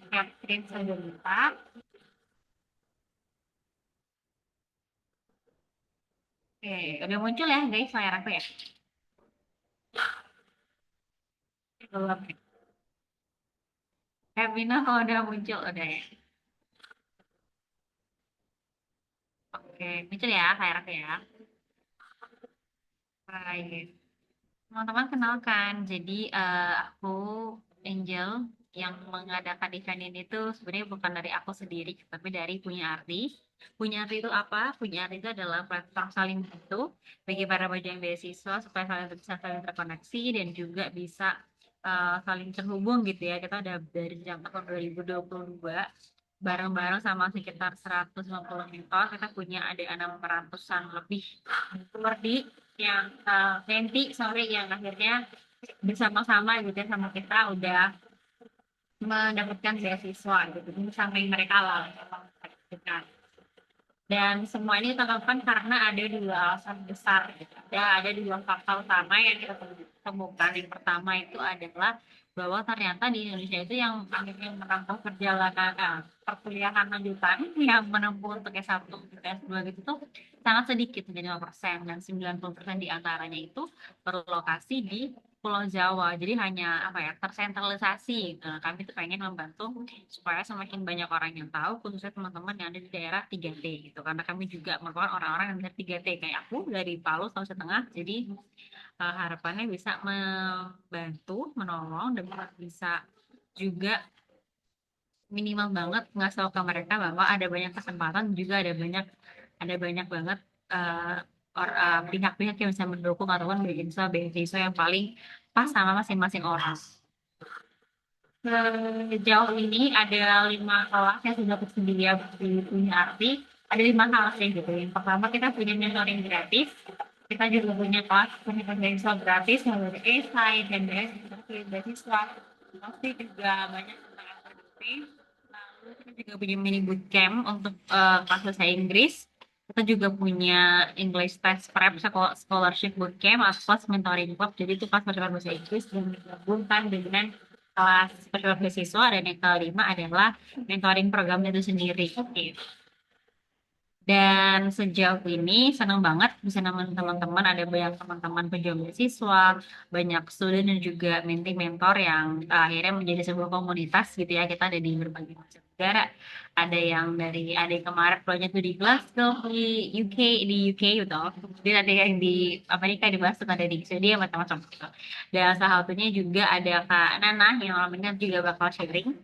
Catherine sebentar. Oke, udah muncul ya guys layar aku ya? Belum. Evina kalau udah muncul udah ya. Oke, muncul ya layar aku ya. Baik. Teman-teman kenalkan, jadi aku Angel yang mengadakan event ini tuh sebenarnya bukan dari aku sendiri, tapi dari Punya Arti. Punya Arti itu apa? Punya Arti itu adalah platform saling bantu bagi para pejuang beasiswa supaya saling bisa saling terkoneksi dan juga bisa saling terhubung gitu ya. Kita udah dari sejak tahun 2022 bareng-bareng sama sekitar 150 mentor, kita punya ada 600-an lebih seperti yang Nanti sorry yang akhirnya bersama-sama gitu ya sama kita udah mendapatkan beasiswa gitu ini sampai mereka lah kita dan semua ini kita lakukan karena ada dua alasan besar gitu. Ada dua faktor utama yang kita temukan. Yang pertama itu adalah bahwa ternyata di Indonesia itu yang akhirnya menempuh perjalanan perkuliahan lanjutan yang menempuh untuk S1, untuk S2 gitu tuh sangat sedikit, hanya 5%, dan 90% di antaranya itu berlokasi di Pulau Jawa. Jadi hanya apa ya tersentralisasi. Nah, kami tuh pengen membantu supaya semakin banyak orang yang tahu, khususnya teman-teman yang ada di daerah 3T gitu. Karena kami juga merupakan orang-orang yang dari 3T kayak aku dari Palu Sulawesi Tengah. Jadi harapannya bisa membantu, menolong dan bisa juga minimal banget ngasih tahu ke mereka bahwa ada banyak kesempatan juga ada banyak banget eh, pihak-pihak yang bisa mendukung ataupun beasiswa beasiswa yang paling pas sama masing-masing orang. Sejauh ini ada 5 kelas yang sudah tersedia di Punya Arti. Ada 5 kelas ya gitu. Yang pertama kita punya mentoring gratis. Kita juga punya kelas punya beasiswa gratis yang dari esai dan beasiswa. Pasti juga banyak tentang LPDP. Lalu kita juga punya mini bootcamp untuk kelas bahasa Inggris. Kita juga punya English Test Prep Scholarship Bootcamp atau kelas mentoring club. Jadi itu kelas belajar bahasa Inggris yang digabungkan dengan kelas spesial beasiswa, dan yang kelima adalah mentoring program itu sendiri. Gitu. Dan sejauh ini senang banget bisa nemenin teman-teman, ada banyak teman-teman pejuang beasiswa, banyak student dan juga mentor yang akhirnya menjadi sebuah komunitas gitu ya. Kita ada di berbagai macam negara. Ada yang kemarin proyeknya tuh di Glasgow, di UK, gitu. Kemudian ada yang di Amerika di Boston, ada di Swedia, macam-macam gitu. Dan salah satunya juga ada Kak Nana yang malam ini juga bakal sharing.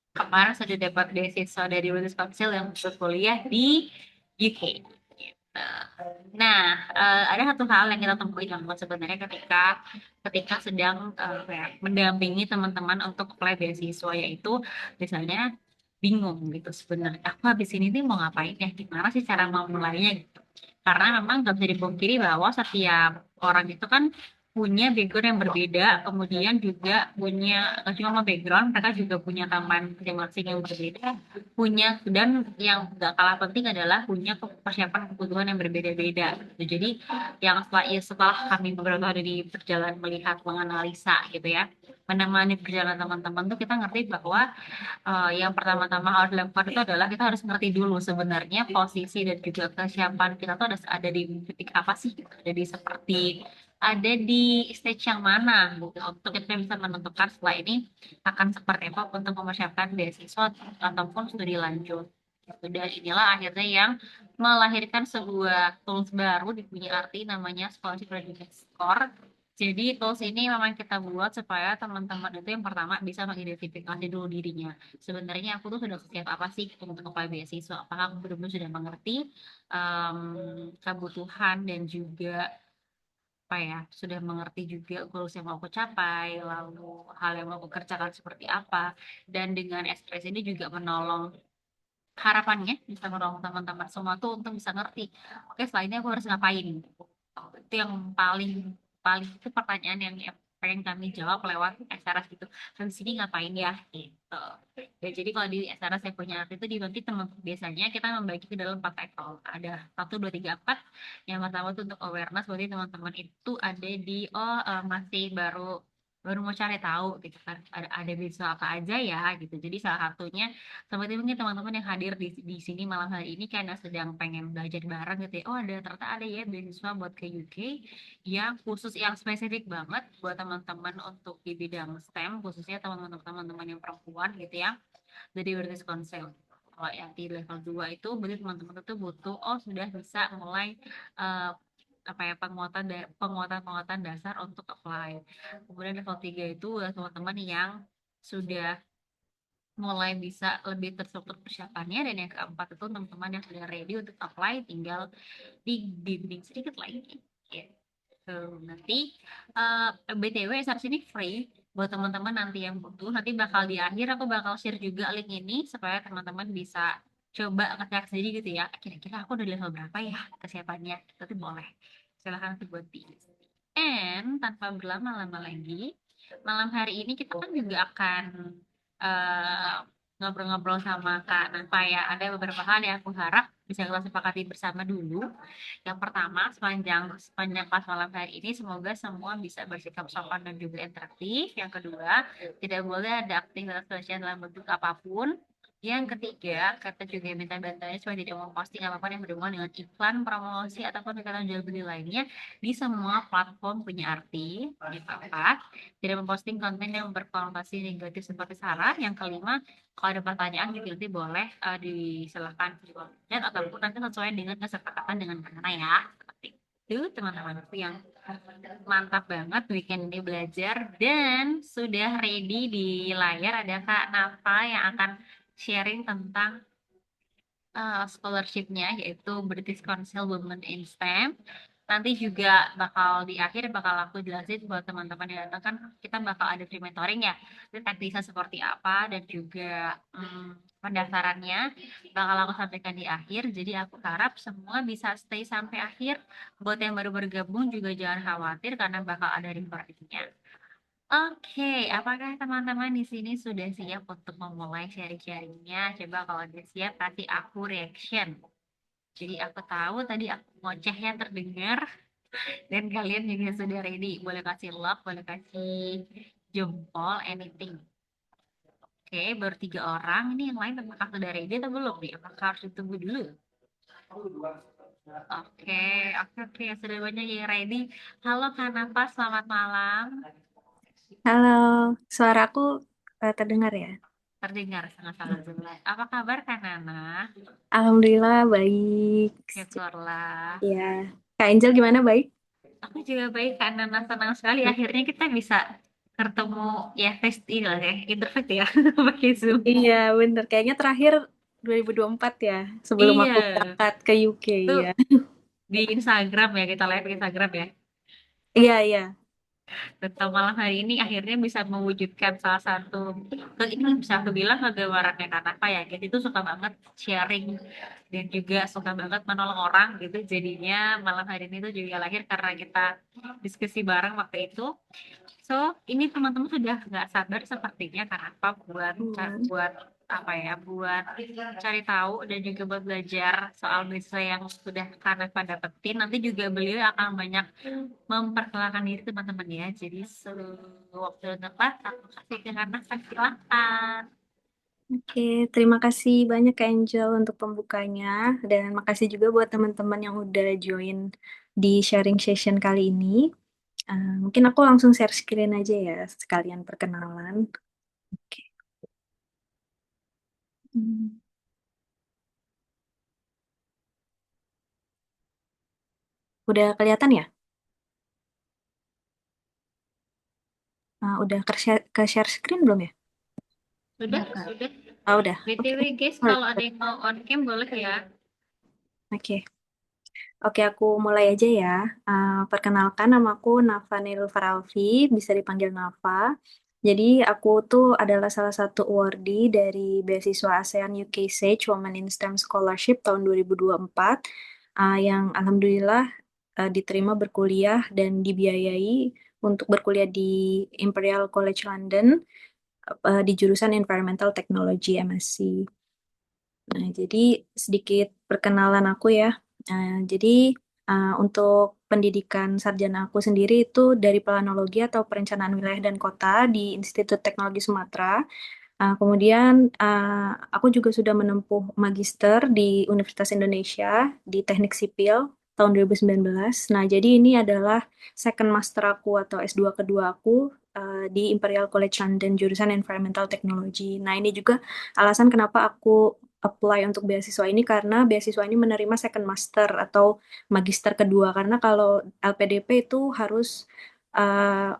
Kemarin sudah dapat beasiswa dari British Council yang untuk kuliah di UK. Gitu. Nah, ada satu hal yang kita temui teman sebenarnya ketika sedang apa ya, mendampingi teman-teman untuk apply beasiswa, yaitu misalnya bingung gitu sebenarnya aku habis ini nih mau ngapain ya, gimana sih cara mau mulainya gitu. Karena memang nggak bisa dipungkiri bahwa setiap orang itu kan punya background yang berbeda, kemudian juga punya nggak cuma background, mereka juga punya taman masing-masing yang berbeda, punya dan yang gak kalah penting adalah punya persiapan kebutuhan yang berbeda-beda gitu. Jadi yang setelah kami beberapa hari di perjalanan melihat menganalisa gitu ya, menemani perjalanan teman-teman tuh kita ngerti bahwa yang pertama-tama harus dilakukan itu adalah kita harus ngerti dulu sebenarnya posisi dan juga kesiapan kita tuh ada di titik apa sih gitu. Jadi seperti ada di stage yang mana gitu untuk kita bisa menentukan setelah ini akan seperti apa untuk mempersiapkan beasiswa ataupun studi lanjut. Gitu. Dan inilah akhirnya yang melahirkan sebuah tools baru di Punya Arti namanya Scholarship Readiness Score. Jadi tools ini memang kita buat supaya teman-teman itu yang pertama bisa mengidentifikasi dulu dirinya. Sebenarnya aku tuh sudah siap apa sih untuk apply beasiswa? Apakah aku benar-benar sudah mengerti kebutuhan dan juga apa ya, sudah mengerti juga goals yang mau aku capai, lalu hal yang mau aku kerjakan seperti apa, dan dengan SPSS ini juga menolong harapannya bisa menolong teman-teman semua tuh untuk bisa ngerti, oke setelah ini aku harus ngapain. Itu yang paling paling itu pertanyaan yang pengen kami jawab lewat SRS gitu. Di sini ngapain ya gitu. Ya, jadi kalau di SRS saya punya arti itu dibagi teman, biasanya kita membagi ke dalam 4 level. Ada 1, 2, 3, 4. Yang pertama itu untuk awareness, berarti teman-teman itu ada di masih baru baru mau cari tahu gitu kan ada beasiswa apa aja ya gitu. Jadi salah satunya seperti mungkin teman-teman yang hadir di sini malam hari ini karena sedang pengen belajar bareng gitu ya. Oh ada ternyata ada ya beasiswa buat ke UK yang khusus yang spesifik banget buat teman-teman untuk di bidang STEM khususnya teman-teman yang perempuan gitu ya dari British Council. Kalau yang di level 2 itu berarti teman-teman itu butuh oh sudah bisa mulai eh, apa ya penguatan dasar untuk apply. Kemudian level 3 itu adalah teman-teman yang sudah mulai bisa lebih terstruktur persiapannya dan yang keempat itu teman-teman yang sudah ready untuk apply tinggal dibimbing sedikit lagi. Gitu. Nanti BTW search ini free buat teman-teman nanti yang butuh. Nanti bakal di akhir aku bakal share juga link ini supaya teman-teman bisa coba ngecek sendiri gitu ya. Kira-kira aku udah level berapa ya kesiapannya? Tapi boleh. Silahkan nanti buat di. And tanpa berlama-lama lagi, malam hari ini kita kan juga akan eh, ngobrol-ngobrol sama Kak Nafa ya. Ada beberapa hal yang aku harap bisa kita sepakati bersama dulu. Yang pertama, sepanjang pas malam hari ini, semoga semua bisa bersikap sopan dan juga interaktif. Yang kedua, tidak boleh ada aktivitas sosial dalam bentuk apapun. Yang ketiga, kita juga minta bantuannya supaya tidak memposting apapun yang berhubungan dengan iklan, promosi, ataupun kegiatan jual beli lainnya di semua platform punya arti. Yang keempat, tidak memposting konten yang berkonotasi negatif seperti saran. Yang kelima, kalau ada pertanyaan juga nanti boleh disilahkan di komen ataupun nanti sesuai dengan kesepakatan dengan karena ya. Seperti itu teman-temanku yang mantap banget weekend ini belajar dan sudah ready di layar ada Kak Nafa yang akan sharing tentang scholarship-nya yaitu British Council Women in STEM. Nanti juga bakal di akhir bakal aku jelasin buat teman-teman yang datang kan kita bakal ada free mentoring ya. Itu teknisnya seperti apa dan juga pendaftarannya bakal aku sampaikan di akhir. Jadi aku harap semua bisa stay sampai akhir. Buat yang baru bergabung juga jangan khawatir karena bakal ada recordingnya. Oke, apakah teman-teman di sini sudah siap untuk memulai sharing-sharingnya? Coba kalau udah siap, kasih aku reaction. Jadi aku tahu tadi aku ngocehnya terdengar dan kalian juga sudah ready. Boleh kasih love, boleh kasih jempol, anything. Oke, baru 3 orang. Ini yang lain apakah sudah ready atau belum nih? Apakah harus ditunggu dulu? Oke, oke. Sudah banyak yang ready. Halo Kak Nafa, selamat malam. Halo, suaraku terdengar ya? Terdengar sangat-sangat jelas. Apa kabar Kak Nana? Alhamdulillah baik. Syukurlah. Ya, Kak Angel gimana baik? Aku juga baik Kak Nana. Senang sekali akhirnya kita bisa bertemu ya face ini lah ya, interface ya, pakai Zoom. Iya, bener. Kayaknya terakhir 2024 ya, sebelum Iya, aku berangkat ke UK itu ya. di Instagram ya, kita live di Instagram ya. Iya, iya. Dan malam hari ini akhirnya bisa mewujudkan salah satu ini bisa aku bilang kegemarannya karena apa ya guys itu suka banget sharing dan juga suka banget menolong orang gitu jadinya malam hari ini tuh juga lahir karena kita diskusi bareng waktu itu. So ini teman-teman sudah nggak sabar sepertinya karena apa Hmm. buat apa ya buat cari tahu dan juga buat belajar soal beasiswa yang sudah karena pada dapetin nanti juga beliau akan banyak memperkenalkan diri teman-teman ya. Jadi waktu yang tepat aku kasih ke Hana, silakan. Oke, terima kasih banyak Kak Angel untuk pembukanya. Dan makasih juga buat teman-teman yang udah join di sharing session kali ini. Mungkin aku langsung share screen aja ya, sekalian perkenalan. Oke. Hmm. Udah kelihatan ya? Udah ke share screen belum ya? Sudah, sudah. Udah. Oke. BTW guys, kalau ada Alright. yang mau on cam boleh ya. Oke. Oke, aku mulai aja ya. Perkenalkan, namaku Nafa Nurul Faralfi, bisa dipanggil Nafa. Jadi, aku tuh adalah salah satu awardee dari beasiswa ASEAN UK Sage Women in STEM Scholarship tahun 2024, yang alhamdulillah diterima berkuliah dan dibiayai untuk berkuliah di Imperial College London di jurusan Environmental Technology MSc. Nah, jadi sedikit perkenalan aku ya. Jadi Untuk pendidikan sarjana aku sendiri itu dari Planologi atau Perencanaan Wilayah dan Kota di Institut Teknologi Sumatera. Kemudian aku juga sudah menempuh magister di Universitas Indonesia di Teknik Sipil tahun 2019. Nah, jadi ini adalah second master aku atau S2 kedua aku di Imperial College London jurusan Environmental Technology. Nah, ini juga alasan kenapa aku apply untuk beasiswa ini karena beasiswa ini menerima second master atau magister kedua. Karena kalau LPDP itu harus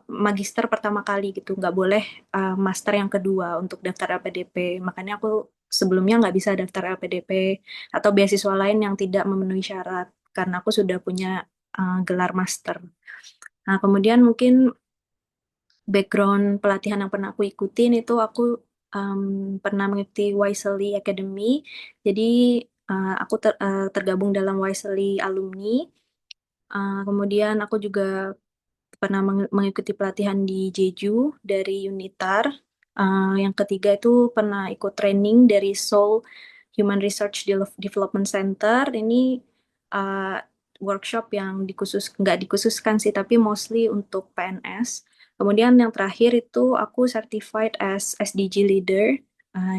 magister pertama kali gitu, nggak boleh master yang kedua untuk daftar LPDP. Makanya aku sebelumnya nggak bisa daftar LPDP atau beasiswa lain yang tidak memenuhi syarat karena aku sudah punya gelar master. Nah, kemudian mungkin background pelatihan yang pernah aku ikutin itu aku um, pernah mengikuti Wisely Academy. Jadi aku tergabung dalam Wisely alumni. Kemudian aku juga pernah mengikuti pelatihan di Jeju dari Unitar. Yang ketiga itu pernah ikut training dari Seoul Human Research Development Center. Ini uh, workshop yang nggak dikhususkan sih, tapi mostly untuk PNS. Kemudian yang terakhir itu aku certified as SDG leader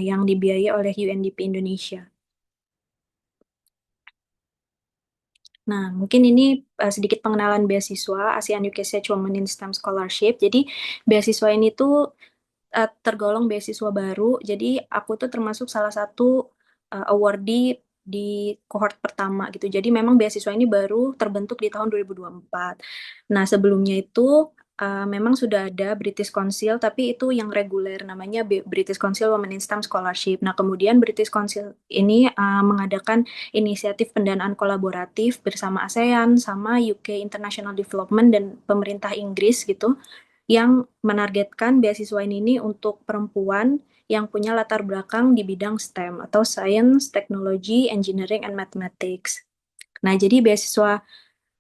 yang dibiayai oleh UNDP Indonesia. Nah, mungkin ini sedikit pengenalan beasiswa ASEAN UKSH Women in STEM Scholarship. Jadi, beasiswa ini tuh tergolong beasiswa baru. Jadi, aku tuh termasuk salah satu awardee di cohort pertama gitu. Jadi, memang beasiswa ini baru terbentuk di tahun 2024. Nah, sebelumnya itu memang sudah ada British Council, tapi itu yang reguler, namanya British Council Women in STEM Scholarship. Nah, kemudian British Council ini mengadakan inisiatif pendanaan kolaboratif bersama ASEAN, sama UK International Development dan pemerintah Inggris gitu, yang menargetkan beasiswa ini untuk perempuan yang punya latar belakang di bidang STEM atau Science, Technology, Engineering, and Mathematics. Nah, jadi beasiswa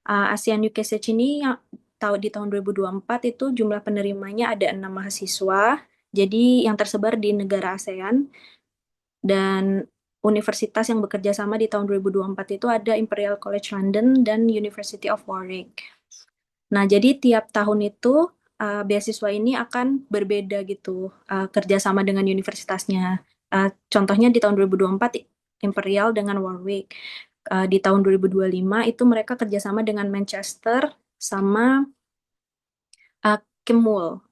ASEAN UK Search ini yang di tahun 2024 itu jumlah penerimanya ada 6 mahasiswa. Jadi yang tersebar di negara ASEAN dan universitas yang bekerja sama di tahun 2024 itu ada Imperial College London dan University of Warwick. Nah, jadi tiap tahun itu beasiswa ini akan berbeda gitu kerjasama dengan universitasnya. Contohnya di tahun 2024 Imperial dengan Warwick. Di tahun 2025 itu mereka kerjasama dengan Manchester sama uh, Kemul,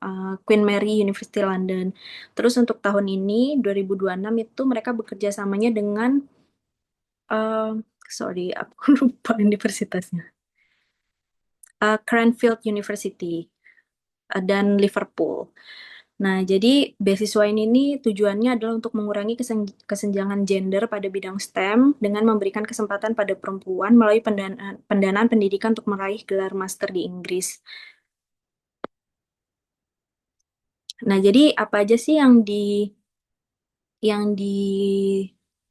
Queen Mary University London. Terus untuk tahun ini 2026 itu mereka bekerja samanya dengan uh, sorry aku lupa universitasnya. Cranfield University dan Liverpool. Nah, jadi beasiswa ini nih tujuannya adalah untuk mengurangi kesenjangan gender pada bidang STEM dengan memberikan kesempatan pada perempuan melalui pendanaan pendidikan untuk meraih gelar master di Inggris. Nah, jadi apa aja sih yang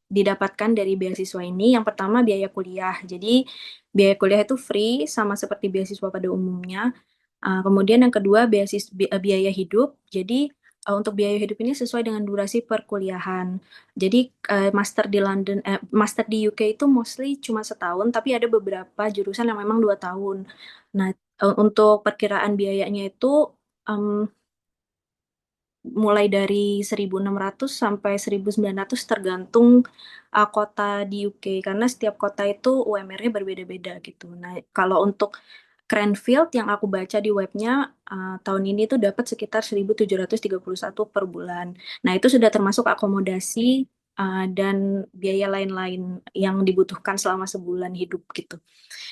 didapatkan dari beasiswa ini? Yang pertama biaya kuliah. Jadi biaya kuliah itu free sama seperti beasiswa pada umumnya. Kemudian yang kedua biaya hidup. Jadi untuk biaya hidup ini sesuai dengan durasi perkuliahan. Jadi master di UK itu mostly cuma setahun, tapi ada beberapa jurusan yang memang 2 tahun. Nah, untuk perkiraan biayanya itu em, mulai dari 1.600 sampai 1.900 tergantung kota di UK karena setiap kota itu UMR-nya berbeda-beda gitu. Nah, kalau untuk Cranfield yang aku baca di webnya tahun ini tuh dapat sekitar 1.731 per bulan. Nah, itu sudah termasuk akomodasi dan biaya lain-lain yang dibutuhkan selama sebulan hidup gitu.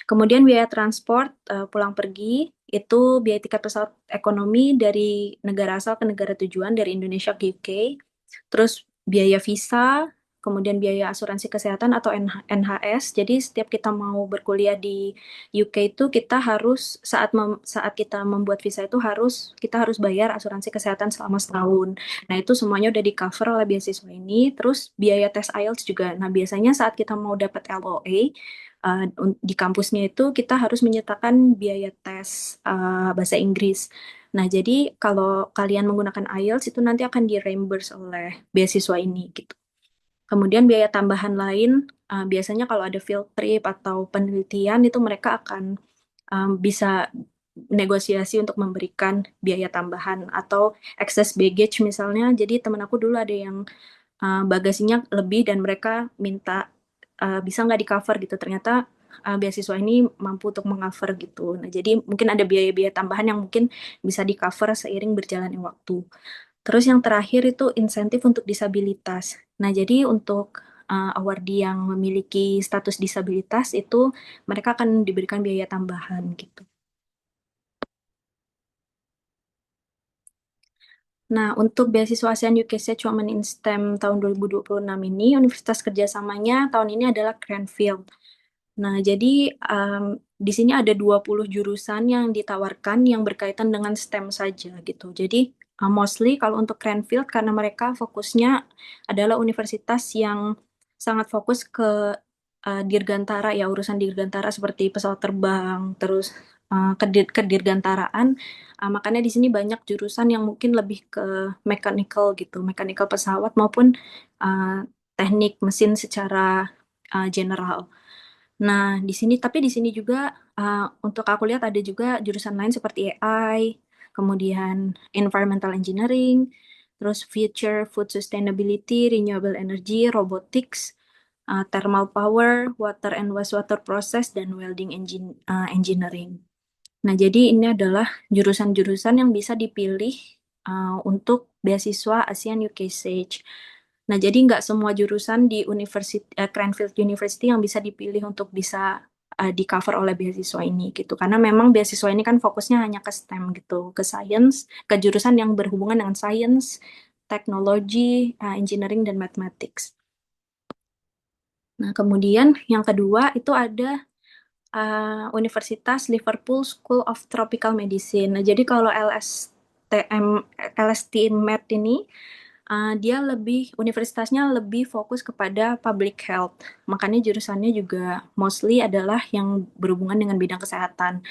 Kemudian biaya transport pulang pergi itu biaya tiket pesawat ekonomi dari negara asal ke negara tujuan dari Indonesia ke UK. Terus biaya visa, kemudian biaya asuransi kesehatan atau NHS. Jadi setiap kita mau berkuliah di UK itu kita harus saat kita membuat visa itu kita harus bayar asuransi kesehatan selama setahun. Nah, itu semuanya udah di cover oleh beasiswa ini. Terus biaya tes IELTS juga. Nah, biasanya saat kita mau dapat LOA di kampusnya itu kita harus menyertakan biaya tes bahasa Inggris. Nah, jadi kalau kalian menggunakan IELTS itu nanti akan di-reimburse oleh beasiswa ini gitu. Kemudian biaya tambahan lain, biasanya kalau ada field trip atau penelitian itu mereka akan bisa negosiasi untuk memberikan biaya tambahan atau excess baggage misalnya. Jadi teman aku dulu ada yang bagasinya lebih dan mereka minta bisa nggak di cover gitu. Ternyata beasiswa ini mampu untuk mengcover gitu. Nah, jadi mungkin ada biaya-biaya tambahan yang mungkin bisa di cover seiring berjalannya waktu. Terus yang terakhir itu insentif untuk disabilitas. Nah, jadi untuk awardee yang memiliki status disabilitas itu mereka akan diberikan biaya tambahan gitu. Nah, untuk beasiswa ASEAN UKC Women in STEM tahun 2026 ini, universitas kerjasamanya tahun ini adalah Cranfield. Nah, jadi di sini ada 20 jurusan yang ditawarkan yang berkaitan dengan STEM saja gitu. Jadi mostly kalau untuk Cranfield karena mereka fokusnya adalah universitas yang sangat fokus ke dirgantara ya urusan dirgantara seperti pesawat terbang, terus kedirgantaraan. Makanya di sini banyak jurusan yang mungkin lebih ke mechanical gitu, mechanical pesawat maupun uh, teknik mesin secara general. Nah, tapi di sini juga untuk aku lihat ada juga jurusan lain seperti AI, kemudian environmental engineering, terus future food sustainability, renewable energy, robotics, thermal power, water and wastewater process, dan welding engineering. Nah, jadi ini adalah jurusan-jurusan yang bisa dipilih untuk beasiswa ASEAN UK Sage. Nah, jadi nggak semua jurusan di Cranfield University yang bisa dipilih untuk bisa di cover oleh beasiswa ini gitu. Karena memang beasiswa ini kan fokusnya hanya ke STEM gitu, ke science, ke jurusan yang berhubungan dengan science, teknologi, engineering dan mathematics. Nah, kemudian yang kedua itu ada Universitas Liverpool School of Tropical Medicine. Nah, jadi kalau LST Med ini dia universitasnya lebih fokus kepada public health. Makanya jurusannya juga mostly adalah yang berhubungan dengan bidang kesehatan.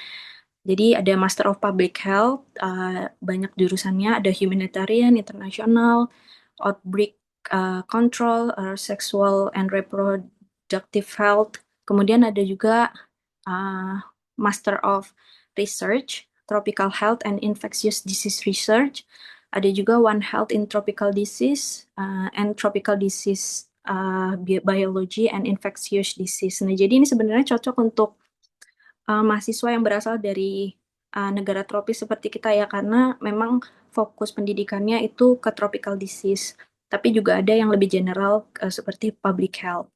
Jadi ada Master of Public Health, banyak jurusannya, ada Humanitarian, International, Outbreak Control, Sexual and Reproductive Health. Kemudian ada juga uh, Master of Research, Tropical Health and Infectious Disease Research. Ada juga One Health in Tropical Disease and Tropical Disease Biology and Infectious Disease. Nah, jadi ini sebenarnya cocok untuk mahasiswa yang berasal dari negara tropis seperti kita ya, karena memang fokus pendidikannya itu ke tropical disease. Tapi juga ada yang lebih general seperti public health.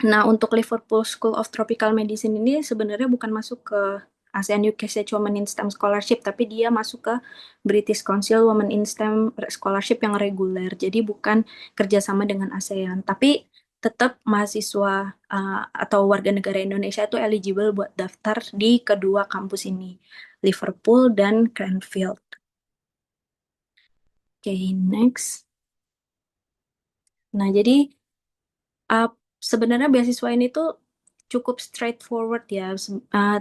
Nah, untuk Liverpool School of Tropical Medicine ini sebenarnya bukan masuk ke ASEAN UK Women in STEM Scholarship, tapi dia masuk ke British Council Women in STEM Scholarship yang reguler. Jadi bukan kerjasama dengan ASEAN. Tapi tetap mahasiswa atau warga negara Indonesia itu eligible buat daftar di kedua kampus ini, Liverpool dan Cranfield. Oke, next. Nah, jadi uh, sebenarnya beasiswa ini tuh cukup straightforward ya,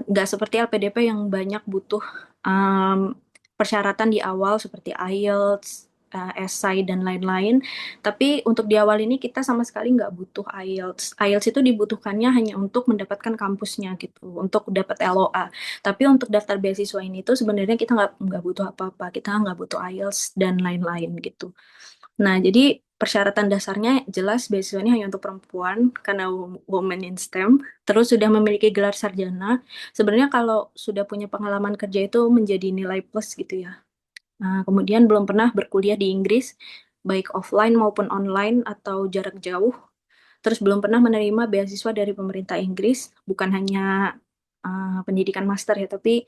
nggak seperti LPDP yang banyak butuh um, persyaratan di awal seperti IELTS, essay dan lain-lain. Tapi untuk di awal ini kita sama sekali nggak butuh IELTS. IELTS itu dibutuhkannya hanya untuk mendapatkan kampusnya gitu, untuk dapat LOA. Tapi untuk daftar beasiswa ini tuh sebenarnya kita nggak butuh apa-apa. Kita nggak butuh IELTS dan lain-lain gitu. Nah, jadi persyaratan dasarnya jelas beasiswa ini hanya untuk perempuan karena woman in STEM, terus sudah memiliki gelar sarjana. Sebenarnya kalau sudah punya pengalaman kerja itu menjadi nilai plus gitu ya. Nah, kemudian belum pernah berkuliah di Inggris, baik offline maupun online atau jarak jauh. Terus belum pernah menerima beasiswa dari pemerintah Inggris, bukan hanya pendidikan master ya, tapi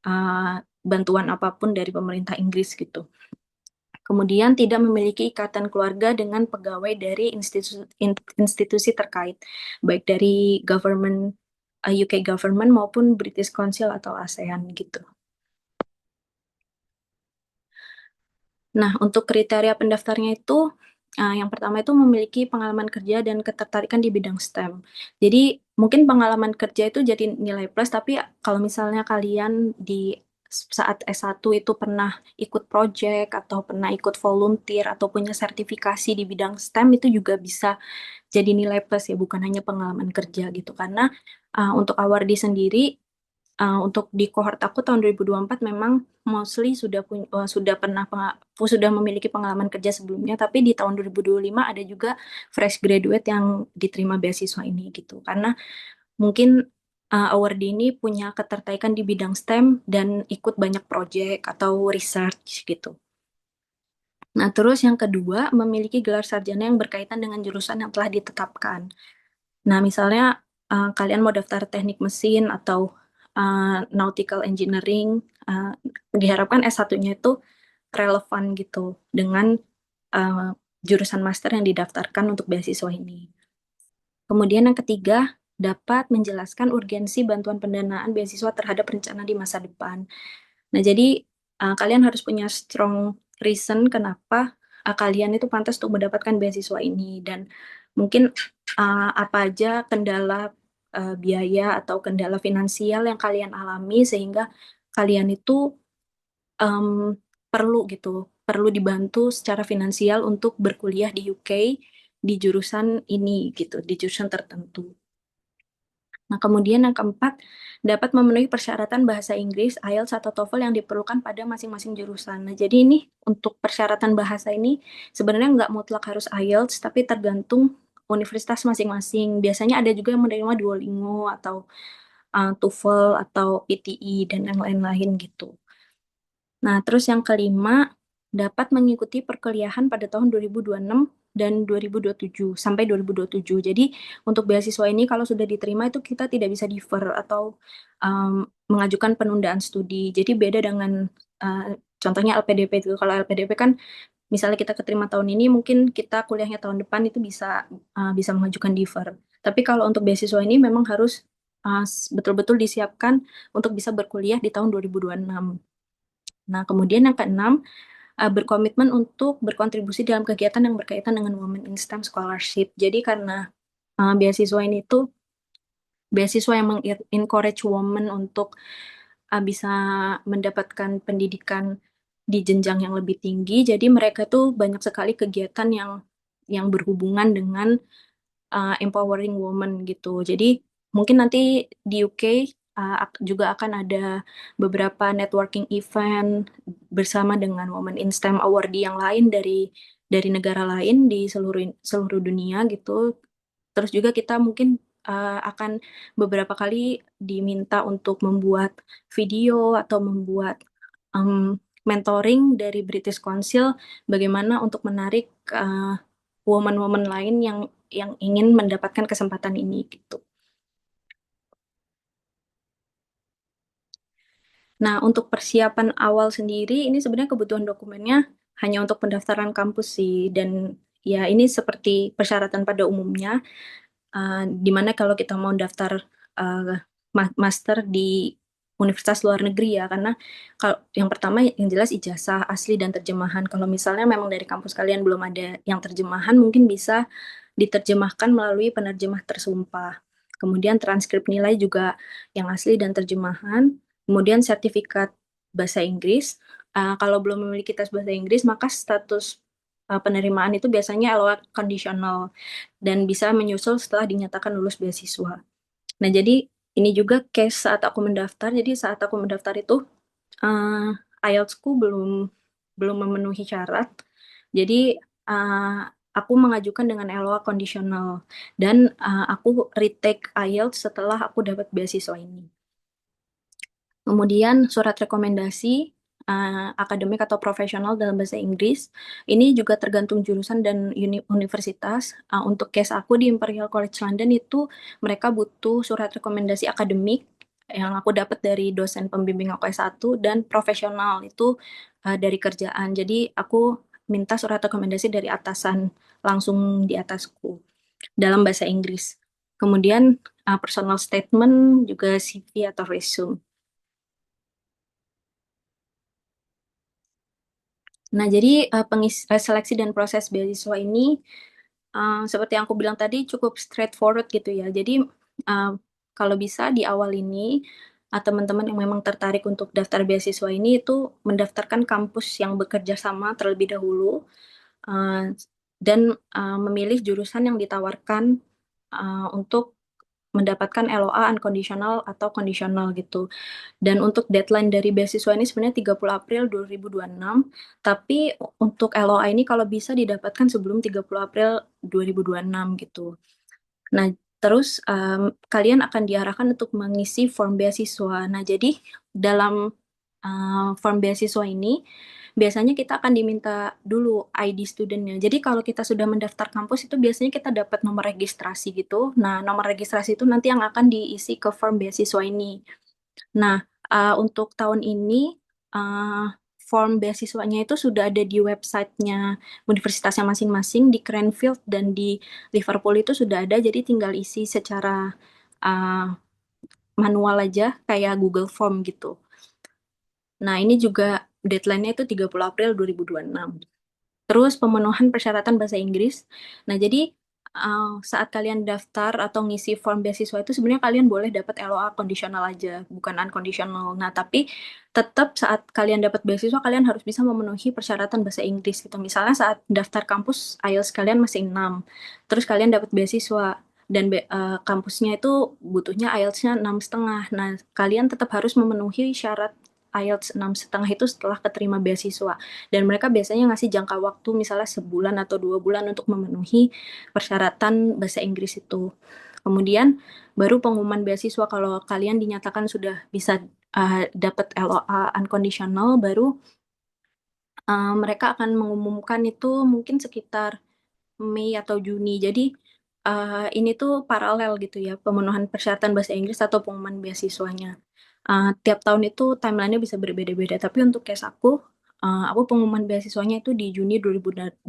uh, bantuan apapun dari pemerintah Inggris gitu. Kemudian tidak memiliki ikatan keluarga dengan pegawai dari institusi terkait, baik dari government UK government maupun British Council atau ASEAN gitu. Nah, untuk kriteria pendaftarnya itu yang pertama itu memiliki pengalaman kerja dan ketertarikan di bidang STEM. Jadi mungkin pengalaman kerja itu jadi nilai plus, tapi kalau misalnya kalian di saat S1 itu pernah ikut project atau pernah ikut volunteer atau punya sertifikasi di bidang STEM itu juga bisa jadi nilai plus ya, bukan hanya pengalaman kerja gitu. Karena untuk awardee sendiri, untuk di cohort aku tahun 2024 memang mostly sudah memiliki pengalaman kerja sebelumnya, tapi di tahun 2025 ada juga fresh graduate yang diterima beasiswa ini gitu. Karena mungkin awardee ini punya ketertarikan di bidang STEM dan ikut banyak project atau research gitu. Nah, terus yang kedua, memiliki gelar sarjana yang berkaitan dengan jurusan yang telah ditetapkan. Nah, misalnya kalian mau daftar teknik mesin atau nautical engineering, uh, diharapkan S1-nya itu relevan gitu dengan uh, jurusan master yang didaftarkan untuk beasiswa ini. Kemudian yang ketiga, dapat menjelaskan urgensi bantuan pendanaan beasiswa terhadap rencana di masa depan. Nah, jadi kalian harus punya strong reason kenapa kalian itu pantas untuk mendapatkan beasiswa ini dan mungkin apa aja kendala biaya atau kendala finansial yang kalian alami sehingga kalian itu em, perlu gitu, perlu dibantu secara finansial untuk berkuliah di UK di jurusan ini gitu, di jurusan tertentu. Nah, kemudian yang keempat, dapat memenuhi persyaratan bahasa Inggris, IELTS atau TOEFL yang diperlukan pada masing-masing jurusan. Nah, jadi ini untuk persyaratan bahasa ini sebenarnya nggak mutlak harus IELTS, tapi tergantung universitas masing-masing. Biasanya ada juga yang menerima Duolingo atau TOEFL atau PTE dan yang lain-lain gitu. Nah, terus yang kelima, dapat mengikuti perkuliahan pada tahun 2026 dan 2027 sampai 2027. Jadi, untuk beasiswa ini kalau sudah diterima itu kita tidak bisa defer atau mengajukan penundaan studi. Jadi, beda dengan uh, contohnya LPDP itu. Kalau LPDP kan misalnya kita keterima tahun ini, mungkin kita kuliahnya tahun depan itu bisa mengajukan defer. Tapi kalau untuk beasiswa ini memang harus betul-betul disiapkan untuk bisa berkuliah di tahun 2026. Nah, kemudian yang keenam, berkomitmen untuk berkontribusi dalam kegiatan yang berkaitan dengan Women in STEM Scholarship. Jadi karena beasiswa ini tuh beasiswa yang mengencourage women untuk bisa mendapatkan pendidikan di jenjang yang lebih tinggi. Jadi mereka tuh banyak sekali kegiatan yang berhubungan dengan empowering women gitu. Jadi mungkin nanti di UK juga akan ada beberapa networking event bersama dengan Women in STEM Awardee yang lain dari negara lain di seluruh seluruh dunia gitu. Terus juga kita mungkin akan beberapa kali diminta untuk membuat video atau membuat mentoring dari British Council bagaimana untuk menarik woman-woman lain yang ingin mendapatkan kesempatan ini gitu. Nah, untuk persiapan awal sendiri ini sebenarnya kebutuhan dokumennya hanya untuk pendaftaran kampus sih dan ya ini seperti persyaratan pada umumnya di mana kalau kita mau daftar uh, master di universitas luar negeri ya karena kalau yang pertama yang jelas ijazah asli dan terjemahan. Kalau misalnya memang dari kampus kalian belum ada yang terjemahan mungkin bisa diterjemahkan melalui penerjemah tersumpah. Kemudian transkrip nilai juga yang asli dan terjemahan. Kemudian sertifikat bahasa Inggris. Kalau belum memiliki tes bahasa Inggris, maka status penerimaan itu biasanya LOA conditional dan bisa menyusul setelah dinyatakan lulus beasiswa. Nah, jadi ini juga case saat aku mendaftar. Jadi saat aku mendaftar itu IELTS-ku belum memenuhi syarat. Jadi aku mengajukan dengan LOA kondisional dan aku retake IELTS setelah aku dapat beasiswa ini. Kemudian surat rekomendasi akademik atau profesional dalam bahasa Inggris. Ini juga tergantung jurusan dan universitas. Untuk case aku di Imperial College London itu mereka butuh surat rekomendasi akademik yang aku dapat dari dosen pembimbing aku S1 dan profesional itu dari kerjaan. Jadi aku minta surat rekomendasi dari atasan langsung di atasku dalam bahasa Inggris. Kemudian personal statement juga CV atau resume. Nah, jadi seleksi dan proses beasiswa ini seperti yang aku bilang tadi cukup straightforward gitu ya. Jadi uh, kalau bisa di awal ini teman-teman yang memang tertarik untuk daftar beasiswa ini itu mendaftarkan kampus yang bekerja sama terlebih dahulu, uh, dan memilih jurusan yang ditawarkan untuk mendapatkan LOA unconditional atau kondisional gitu. Dan untuk deadline dari beasiswa ini sebenarnya 30 April 2026, tapi untuk LOA ini kalau bisa didapatkan sebelum 30 April 2026 gitu. Nah, terus kalian akan diarahkan untuk mengisi form beasiswa. Nah, jadi dalam form beasiswa ini biasanya kita akan diminta dulu ID studentnya. Jadi kalau kita sudah mendaftar kampus itu biasanya kita dapat nomor registrasi gitu. Nah, nomor registrasi itu nanti yang akan diisi ke form beasiswa ini. Nah, untuk tahun ini uh, form beasiswanya itu sudah ada di websitenya universitasnya masing-masing, di Cranfield dan di Liverpool itu sudah ada, jadi tinggal isi secara uh, manual aja kayak Google Form gitu. Nah, ini juga deadline-nya itu 30 April 2026. Terus pemenuhan persyaratan bahasa Inggris. Nah, jadi saat kalian daftar atau ngisi form beasiswa itu sebenarnya kalian boleh dapat LOA kondisional aja, bukan unconditional. Nah, tapi tetap saat kalian dapat beasiswa kalian harus bisa memenuhi persyaratan bahasa Inggris gitu. Misalnya saat daftar kampus IELTS kalian masih 6, terus kalian dapat beasiswa dan kampusnya itu butuhnya IELTS-nya 6,5. Nah, kalian tetap harus memenuhi syarat IELTS 6,5 itu setelah keterima beasiswa. Dan mereka biasanya ngasih jangka waktu misalnya sebulan atau 2 bulan untuk memenuhi persyaratan bahasa Inggris itu. Kemudian baru pengumuman beasiswa kalau kalian dinyatakan sudah bisa dapat LOA unconditional, baru mereka akan mengumumkan itu mungkin sekitar Mei atau Juni. Jadi ini tuh paralel gitu ya, pemenuhan persyaratan bahasa Inggris atau pengumuman beasiswanya. Tiap tahun itu timeline-nya bisa berbeda-beda, tapi untuk case aku pengumuman beasiswanya itu di Juni 2026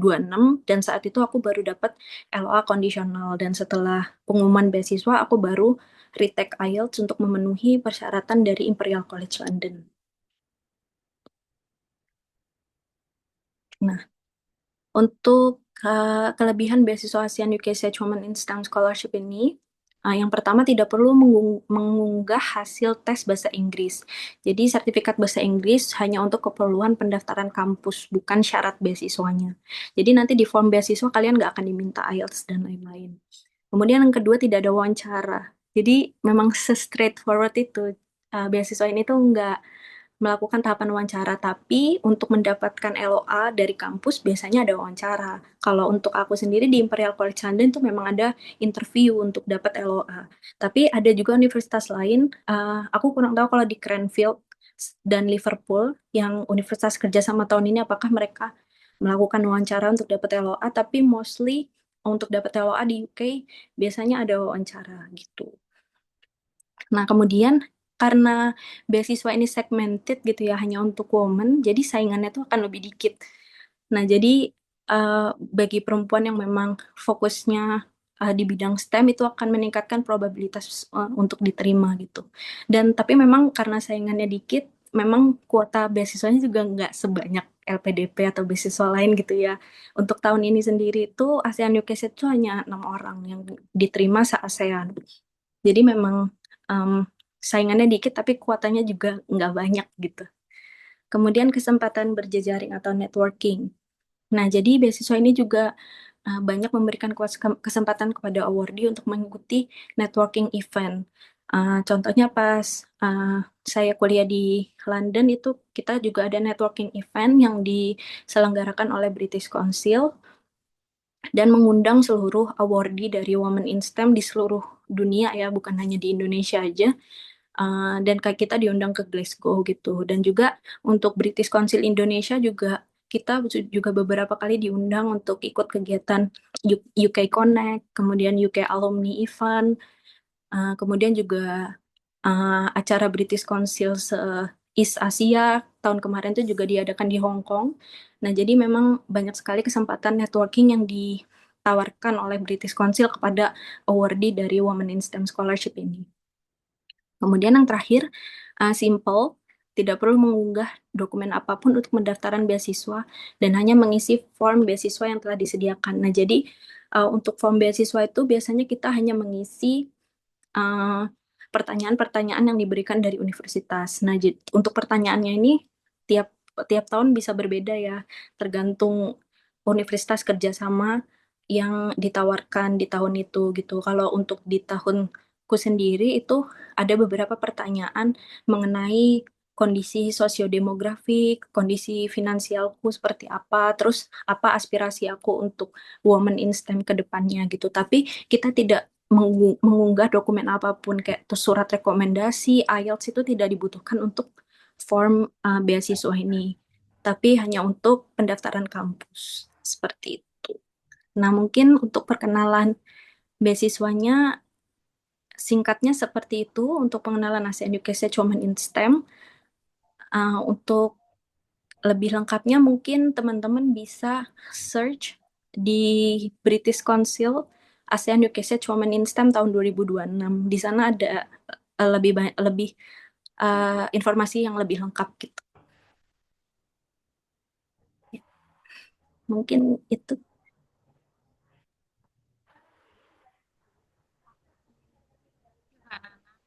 dan saat itu aku baru dapat LOA kondisional dan setelah pengumuman beasiswa aku baru retake IELTS untuk memenuhi persyaratan dari Imperial College London. Nah, untuk kelebihan beasiswa ASEAN UK Sage Women in STEM Scholarship ini, yang pertama tidak perlu mengunggah hasil tes bahasa Inggris. Jadi sertifikat bahasa Inggris hanya untuk keperluan pendaftaran kampus, bukan syarat beasiswanya. Jadi nanti di form beasiswa kalian nggak akan diminta IELTS dan lain-lain. Kemudian yang kedua tidak ada wawancara. Jadi memang se-straightforward itu. Beasiswa ini tuh nggak melakukan tahapan wawancara, tapi untuk mendapatkan LOA dari kampus biasanya ada wawancara. Kalau untuk aku sendiri di Imperial College London itu memang ada interview untuk dapat LOA. Tapi ada juga universitas lain, aku kurang tahu kalau di Cranfield dan Liverpool yang universitas kerja sama tahun ini apakah mereka melakukan wawancara untuk dapat LOA, tapi mostly untuk dapat LOA di UK biasanya ada wawancara gitu. Nah, kemudian karena beasiswa ini segmented gitu ya, hanya untuk women, jadi saingannya tuh akan lebih dikit. Nah, jadi bagi perempuan yang memang fokusnya di bidang STEM itu akan meningkatkan probabilitas untuk diterima gitu. Dan tapi memang karena saingannya dikit, memang kuota beasiswanya juga nggak sebanyak LPDP atau beasiswa lain gitu ya. Untuk tahun ini sendiri itu ASEAN UK itu hanya 6 orang yang diterima se-ASEAN. Jadi memang saingannya dikit tapi kuotanya juga nggak banyak gitu. Kemudian kesempatan berjejaring atau networking. Nah, jadi beasiswa ini juga banyak memberikan kesempatan kepada awardee untuk mengikuti networking event. Contohnya pas saya kuliah di London itu kita juga ada networking event yang diselenggarakan oleh British Council dan mengundang seluruh awardee dari Women in STEM di seluruh dunia ya, bukan hanya di Indonesia aja. Dan kayak kita diundang ke Glasgow gitu. Dan juga untuk British Council Indonesia juga kita juga beberapa kali diundang untuk ikut kegiatan UK Connect, kemudian UK Alumni Event, kemudian juga acara British Council East Asia tahun kemarin itu juga diadakan di Hong Kong. Nah, jadi memang banyak sekali kesempatan networking yang ditawarkan oleh British Council kepada awardee dari Women in STEM Scholarship ini. Kemudian yang terakhir, simple, tidak perlu mengunggah dokumen apapun untuk pendaftaran beasiswa dan hanya mengisi form beasiswa yang telah disediakan. Nah, jadi untuk form beasiswa itu biasanya kita hanya mengisi uh, pertanyaan-pertanyaan yang diberikan dari universitas. Nah, untuk pertanyaannya ini tiap tiap tahun bisa berbeda ya, tergantung universitas kerjasama yang ditawarkan di tahun itu gitu. Kalau untuk di tahunku sendiri itu ada beberapa pertanyaan mengenai kondisi sosiodemografik, kondisi finansialku seperti apa, terus apa aspirasi aku untuk woman in STEM ke depannya gitu. Tapi kita tidak mengunggah dokumen apapun kayak tuh surat rekomendasi, IELTS itu tidak dibutuhkan untuk form beasiswa ini, tapi hanya untuk pendaftaran kampus seperti itu. Nah, mungkin untuk perkenalan beasiswanya singkatnya seperti itu untuk pengenalan ASEAN UK Women in STEM. Untuk lebih lengkapnya mungkin teman-teman bisa search di British Council ASEAN UK Women in STEM tahun 2026. Di sana ada lebih banyak lebih informasi yang lebih lengkap gitu. Mungkin itu. Karena Kak,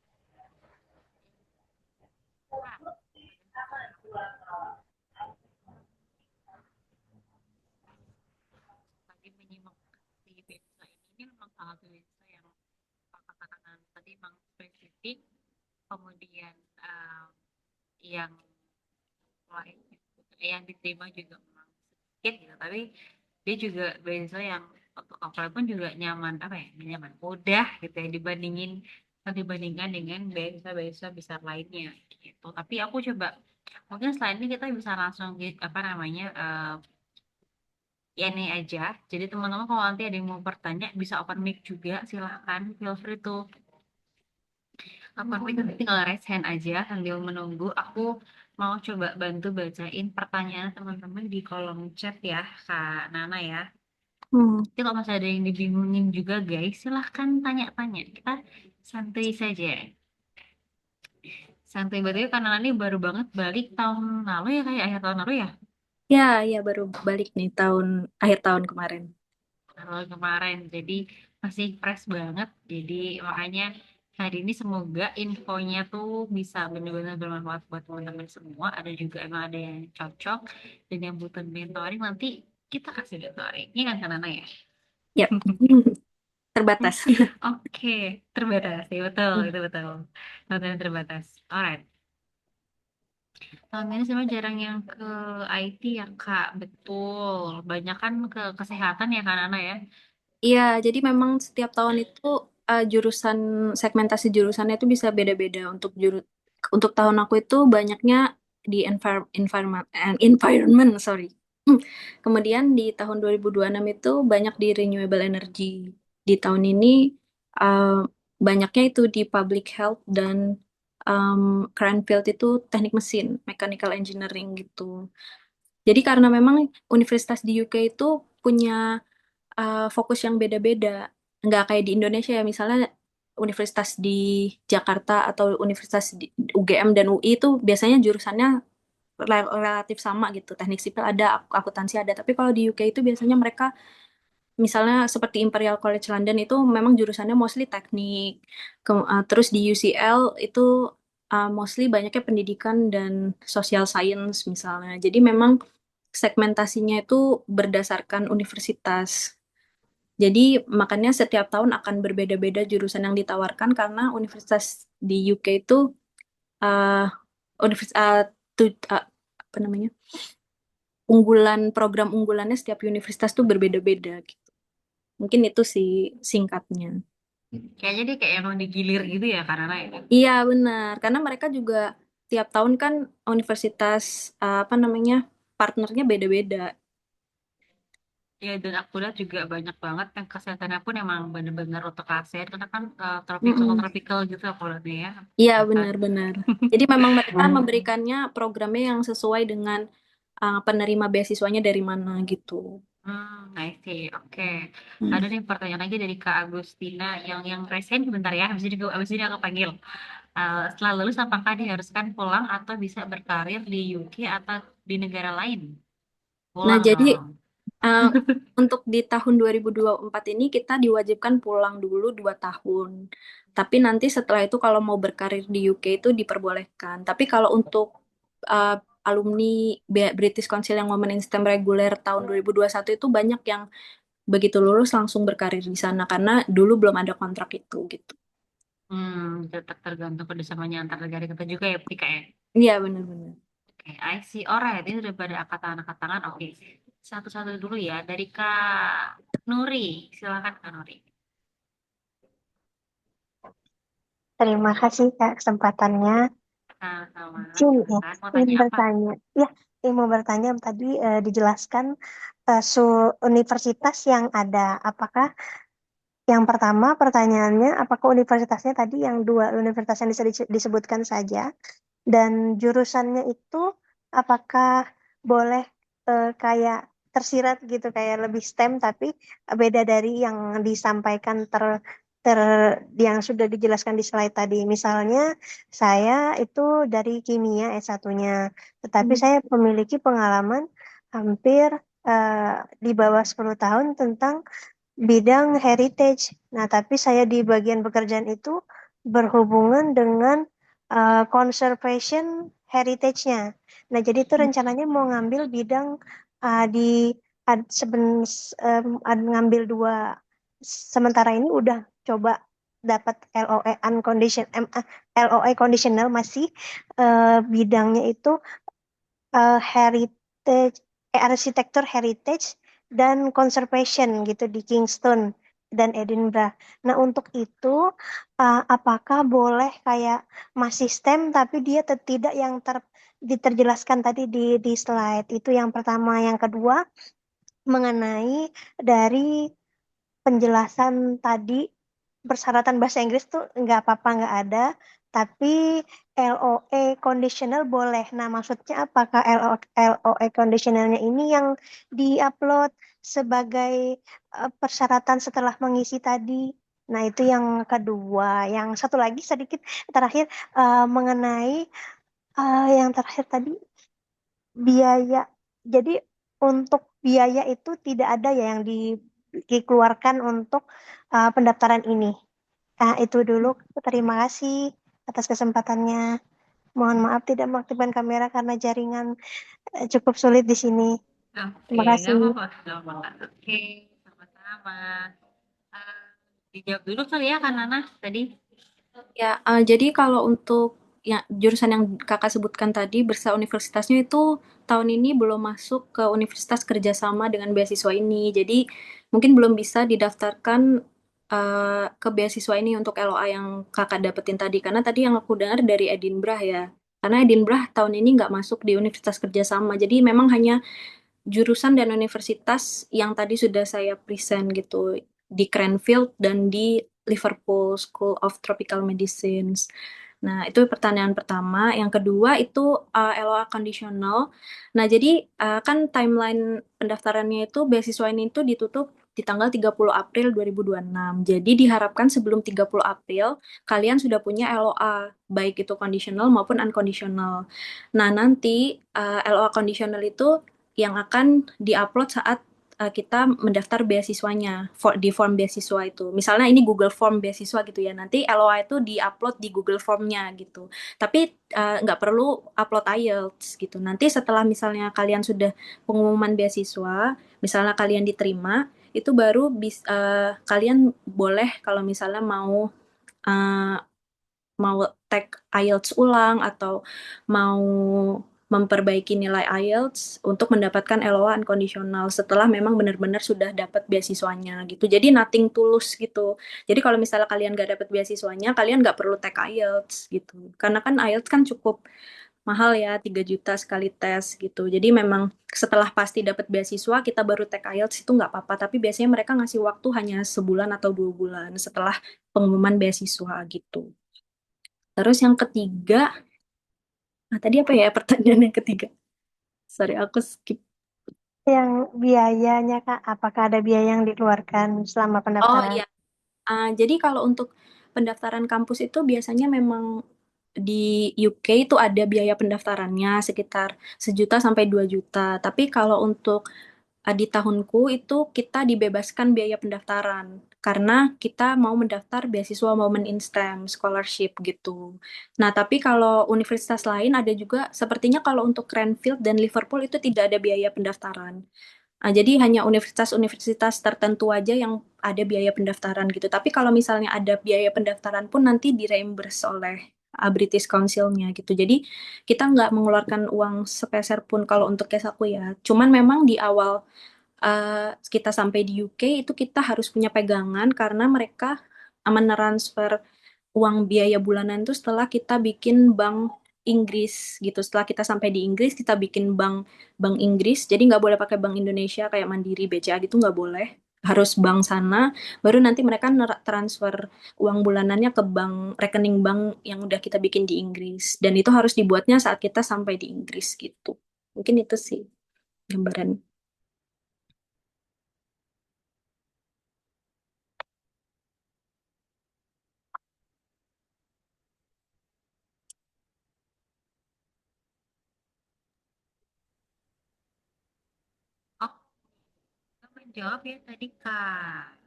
tadi menyimak di beasiswa ini memang salah satu beasiswa yang kakak katakan tadi memang spesifik, kemudian yang lain yang diterima juga memang sedikit gitu, tapi dia juga beasiswa yang untuk apply pun juga nyaman, apa ya, nyaman mudah gitu ya, dibandingkan dengan beasiswa besar lainnya gitu. Tapi aku coba mungkin selain ini kita bisa langsung apa namanya, ya ini aja. Jadi teman-teman kalau nanti ada yang mau bertanya bisa open mic juga, silahkan feel free tuh open mic, nanti tinggal raise hand aja sambil menunggu. Aku mau coba bantu bacain pertanyaan teman-teman di kolom chat ya, Kak Nana ya. Hmm. Jadi kalau masih ada yang dibingungin juga guys, silahkan tanya-tanya. Kita santai saja. Santai banget ya, karena ini baru banget balik tahun lalu ya, kayak akhir tahun lalu ya. Ya, ya baru balik nih akhir tahun kemarin. Tahun kemarin. Jadi masih fresh banget. Jadi makanya hari ini semoga infonya tuh bisa benar-benar bermanfaat buat teman-teman semua. Ada juga emang ada yang cocok dan yang butuh mentoring, nanti kita kasih mentoring. Ini kan Nana ya. Ya, terbatas. Oke, terbatas. Ya betul, itu betul. Konten terbatas. Alright. Tahun ini sebenarnya jarang yang ke IT ya, Kak. Betul. Banyak kan ke kesehatan ya, Kak Nana ya. Iya, jadi memang setiap tahun itu jurusan segmentasi jurusannya itu bisa beda-beda. Untuk tahun aku itu banyaknya di environment, sorry. Kemudian di tahun 2026 itu banyak di renewable energy. Di tahun ini uh, banyaknya itu di public health dan current field itu teknik mesin, mechanical engineering gitu. Jadi karena memang universitas di UK itu punya fokus yang beda-beda. Nggak kayak di Indonesia ya, misalnya universitas di Jakarta atau universitas di UGM dan UI itu biasanya jurusannya relatif sama gitu. Teknik sipil ada, akuntansi ada. Tapi kalau di UK itu biasanya mereka, misalnya seperti Imperial College London itu memang jurusannya mostly teknik. Terus di UCL itu mostly banyaknya pendidikan dan social science misalnya. Jadi memang segmentasinya itu berdasarkan universitas. Jadi makanya setiap tahun akan berbeda-beda jurusan yang ditawarkan karena universitas di UK itu uh, univers apa namanya, program unggulannya setiap universitas tuh berbeda-beda gitu. Mungkin itu sih singkatnya. Kayaknya dia kayak emang digilir gitu ya, karena ya. Iya benar, karena mereka juga tiap tahun kan universitas apa namanya, partnernya beda-beda. Ya, dan aku lihat juga banyak banget yang kesehatannya pun emang bener-bener untuk ASEAN, karena kan Mm-mm. tropical gitu aku lihatnya ya. Iya Bahkan, benar-benar. Jadi memang mereka memberikannya programnya yang sesuai dengan penerima beasiswanya dari mana gitu. I see. Oke. Hmm. Ada nih pertanyaan lagi dari Kak Agustina yang resen sebentar ya. Habis ini aku panggil. Setelah lulus apakah diharuskan pulang atau bisa berkarir di UK atau di negara lain? Nah, Pulang jadi dong. Eh, untuk di tahun 2024 ini kita diwajibkan pulang dulu 2 tahun. Tapi nanti setelah itu kalau mau berkarir di UK itu diperbolehkan. Tapi kalau untuk eh, alumni British Council yang Women in STEM reguler tahun 2021 itu banyak yang begitu lulus langsung berkarir di sana karena dulu belum ada kontrak itu gitu. Tetap tergantung kerjasamanya antar negara kita juga ya, Pika ya. Iya benar-benar. Oke, I see. Alright, ini udah pada angkat tangan. Oke, satu-satu dulu ya. Dari Kak Nuri, silakan Kak Nuri. Terima kasih Kak kesempatannya. Sama-sama, Izin ya, silakan. Mau tanya ingin apa? bertanya. Ya, ingin mau bertanya tadi dijelaskan universitas yang ada. Apakah yang pertama pertanyaannya, apakah universitasnya tadi yang dua universitas yang disebutkan saja? Dan jurusannya itu apakah boleh kayak tersirat gitu, kayak lebih STEM tapi beda dari yang disampaikan ter yang sudah dijelaskan di slide tadi. Misalnya saya itu dari kimia S1-nya, tetapi Hmm. saya memiliki pengalaman hampir di bawah 10 tahun tentang bidang heritage. Nah, tapi saya di bagian pekerjaan itu berhubungan dengan conservation heritage-nya. Nah, jadi itu rencananya mau ngambil bidang di ngambil dua. Sementara ini udah coba dapat LOE LOE conditional masih bidangnya itu heritage, arsitektur heritage dan conservation gitu di Kingston dan Edinburgh. Nah, untuk itu apakah boleh kayak masih STEM tapi dia tidak yang diterjelaskan tadi di slide. Itu yang pertama. Yang kedua, mengenai dari penjelasan tadi persyaratan bahasa Inggris tuh nggak apa-apa nggak ada, tapi LOE conditional boleh. Nah, maksudnya apakah LOE conditionalnya ini yang diupload sebagai persyaratan setelah mengisi tadi? Nah, itu yang kedua. Yang satu lagi sedikit terakhir mengenai yang terakhir tadi biaya. Jadi untuk biaya itu tidak ada ya yang dikeluarkan untuk pendaftaran ini. Nah, itu dulu. Terima kasih atas kesempatannya. Mohon maaf tidak mengaktifkan kamera karena jaringan cukup sulit di sini. Oke, Terima nggak kasih. apa-apa. Nggak apa-apa. Oke, sama-sama. Eh, Dijawab dulu kali ya, Kak Nana, tadi. Ya, jadi kalau untuk ya, jurusan yang kakak sebutkan tadi, Bursa universitasnya itu tahun ini belum masuk ke universitas kerjasama dengan beasiswa ini. Jadi mungkin belum bisa didaftarkan ke beasiswa ini untuk LOA yang kakak dapetin tadi. Karena tadi yang aku dengar dari Edinburgh ya. Karena Edinburgh tahun ini nggak masuk di universitas kerjasama. Jadi memang hanya jurusan dan universitas yang tadi sudah saya present gitu di Cranfield dan di Liverpool School of Tropical Medicines. Nah, itu pertanyaan pertama. Yang kedua itu LOA conditional. Nah, jadi kan timeline pendaftarannya itu beasiswa ini itu ditutup di tanggal 30 April 2026. Jadi diharapkan sebelum 30 April kalian sudah punya LOA, baik itu conditional maupun unconditional. Nah, nanti LOA conditional itu yang akan diupload saat kita mendaftar beasiswanya di form beasiswa itu. Misalnya ini Google Form beasiswa gitu ya. Nanti LOA itu diupload di Google Formnya gitu. Tapi nggak perlu upload IELTS gitu. Nanti setelah misalnya kalian sudah pengumuman beasiswa, misalnya kalian diterima, itu baru kalian boleh kalau misalnya uh, mau take IELTS ulang atau mau memperbaiki nilai IELTS untuk mendapatkan LOA unconditional setelah memang benar-benar sudah dapat beasiswanya gitu. Jadi nothing tulus gitu. Jadi kalau misalnya kalian nggak dapat beasiswanya, kalian nggak perlu take IELTS gitu. Karena kan IELTS kan cukup mahal ya, 3 juta sekali tes gitu. Jadi memang setelah pasti dapat beasiswa, kita baru take IELTS itu nggak apa-apa. Tapi biasanya mereka ngasih waktu hanya sebulan atau 2 bulan setelah pengumuman beasiswa gitu. Terus yang ketiga, tadi apa ya pertanyaan yang ketiga? Sorry, aku skip. Yang biayanya, Kak, apakah ada biaya yang dikeluarkan selama Oh pendaftaran? iya, jadi kalau untuk pendaftaran kampus itu biasanya memang di UK itu ada biaya pendaftarannya sekitar 1 juta sampai 2 juta. Tapi kalau untuk di tahunku itu kita dibebaskan biaya pendaftaran karena kita mau mendaftar beasiswa Women in STEM scholarship gitu. Nah, tapi kalau universitas lain ada juga sepertinya kalau untuk Cranfield dan Liverpool itu tidak ada biaya pendaftaran. Jadi hanya universitas-universitas tertentu aja yang ada biaya pendaftaran gitu. Tapi kalau misalnya ada biaya pendaftaran pun nanti direimburse oleh British Council-nya gitu. Jadi kita nggak mengeluarkan uang sepeser pun kalau untuk case aku ya. Cuman memang di awal kita sampai di UK itu kita harus punya pegangan karena mereka mentransfer uang biaya bulanan itu setelah kita bikin bank Inggris gitu. Setelah kita sampai di Inggris, kita bikin bank bank Inggris. Jadi nggak boleh pakai bank Indonesia kayak Mandiri, BCA gitu nggak boleh. Harus bank sana, baru nanti mereka transfer uang bulanannya ke bank rekening bank yang udah kita bikin di Inggris. Dan itu harus dibuatnya saat kita sampai di Inggris gitu. Mungkin itu sih gambaran. Oh, kamu menjawab ya tadi Kak.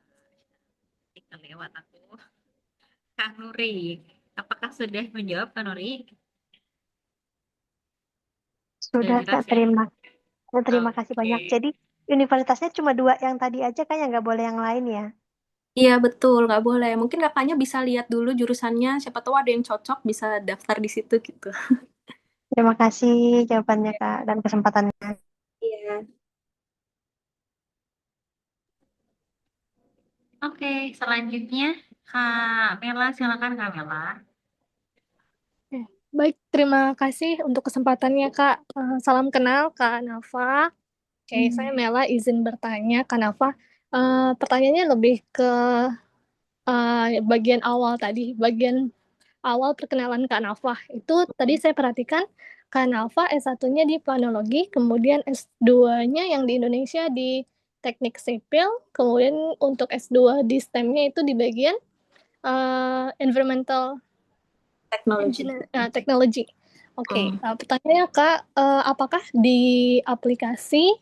Kita lewat aku. Kak Nuri. Apakah sudah menjawab Kak Nuri? Sudah Sudah, jelas Kak, ya? terima kasih banyak. Oke. Jadi universitasnya cuma dua yang tadi aja kan, yang nggak boleh yang lain ya. Iya betul, nggak boleh. Mungkin kakaknya bisa lihat dulu jurusannya, siapa tahu ada yang cocok bisa daftar di situ gitu. Terima kasih jawabannya, Kak, dan kesempatannya. Iya. Oke, selanjutnya Kak Mela, silakan Kak Mela. Oke. Baik, terima kasih untuk kesempatannya, Kak. Salam kenal, Kak Nafa. Oke, saya Mela izin bertanya, Kak Nafa. Pertanyaannya lebih ke bagian awal tadi, bagian awal perkenalan Kak Nafa. Itu tadi saya perhatikan Kak Nafa S1-nya di planologi, kemudian S2-nya yang di Indonesia di teknik sipil, kemudian untuk S2 di STEM-nya itu di bagian environmental Teknologi. technology. Oke, Hmm. pertanyaannya Kak, apakah di aplikasi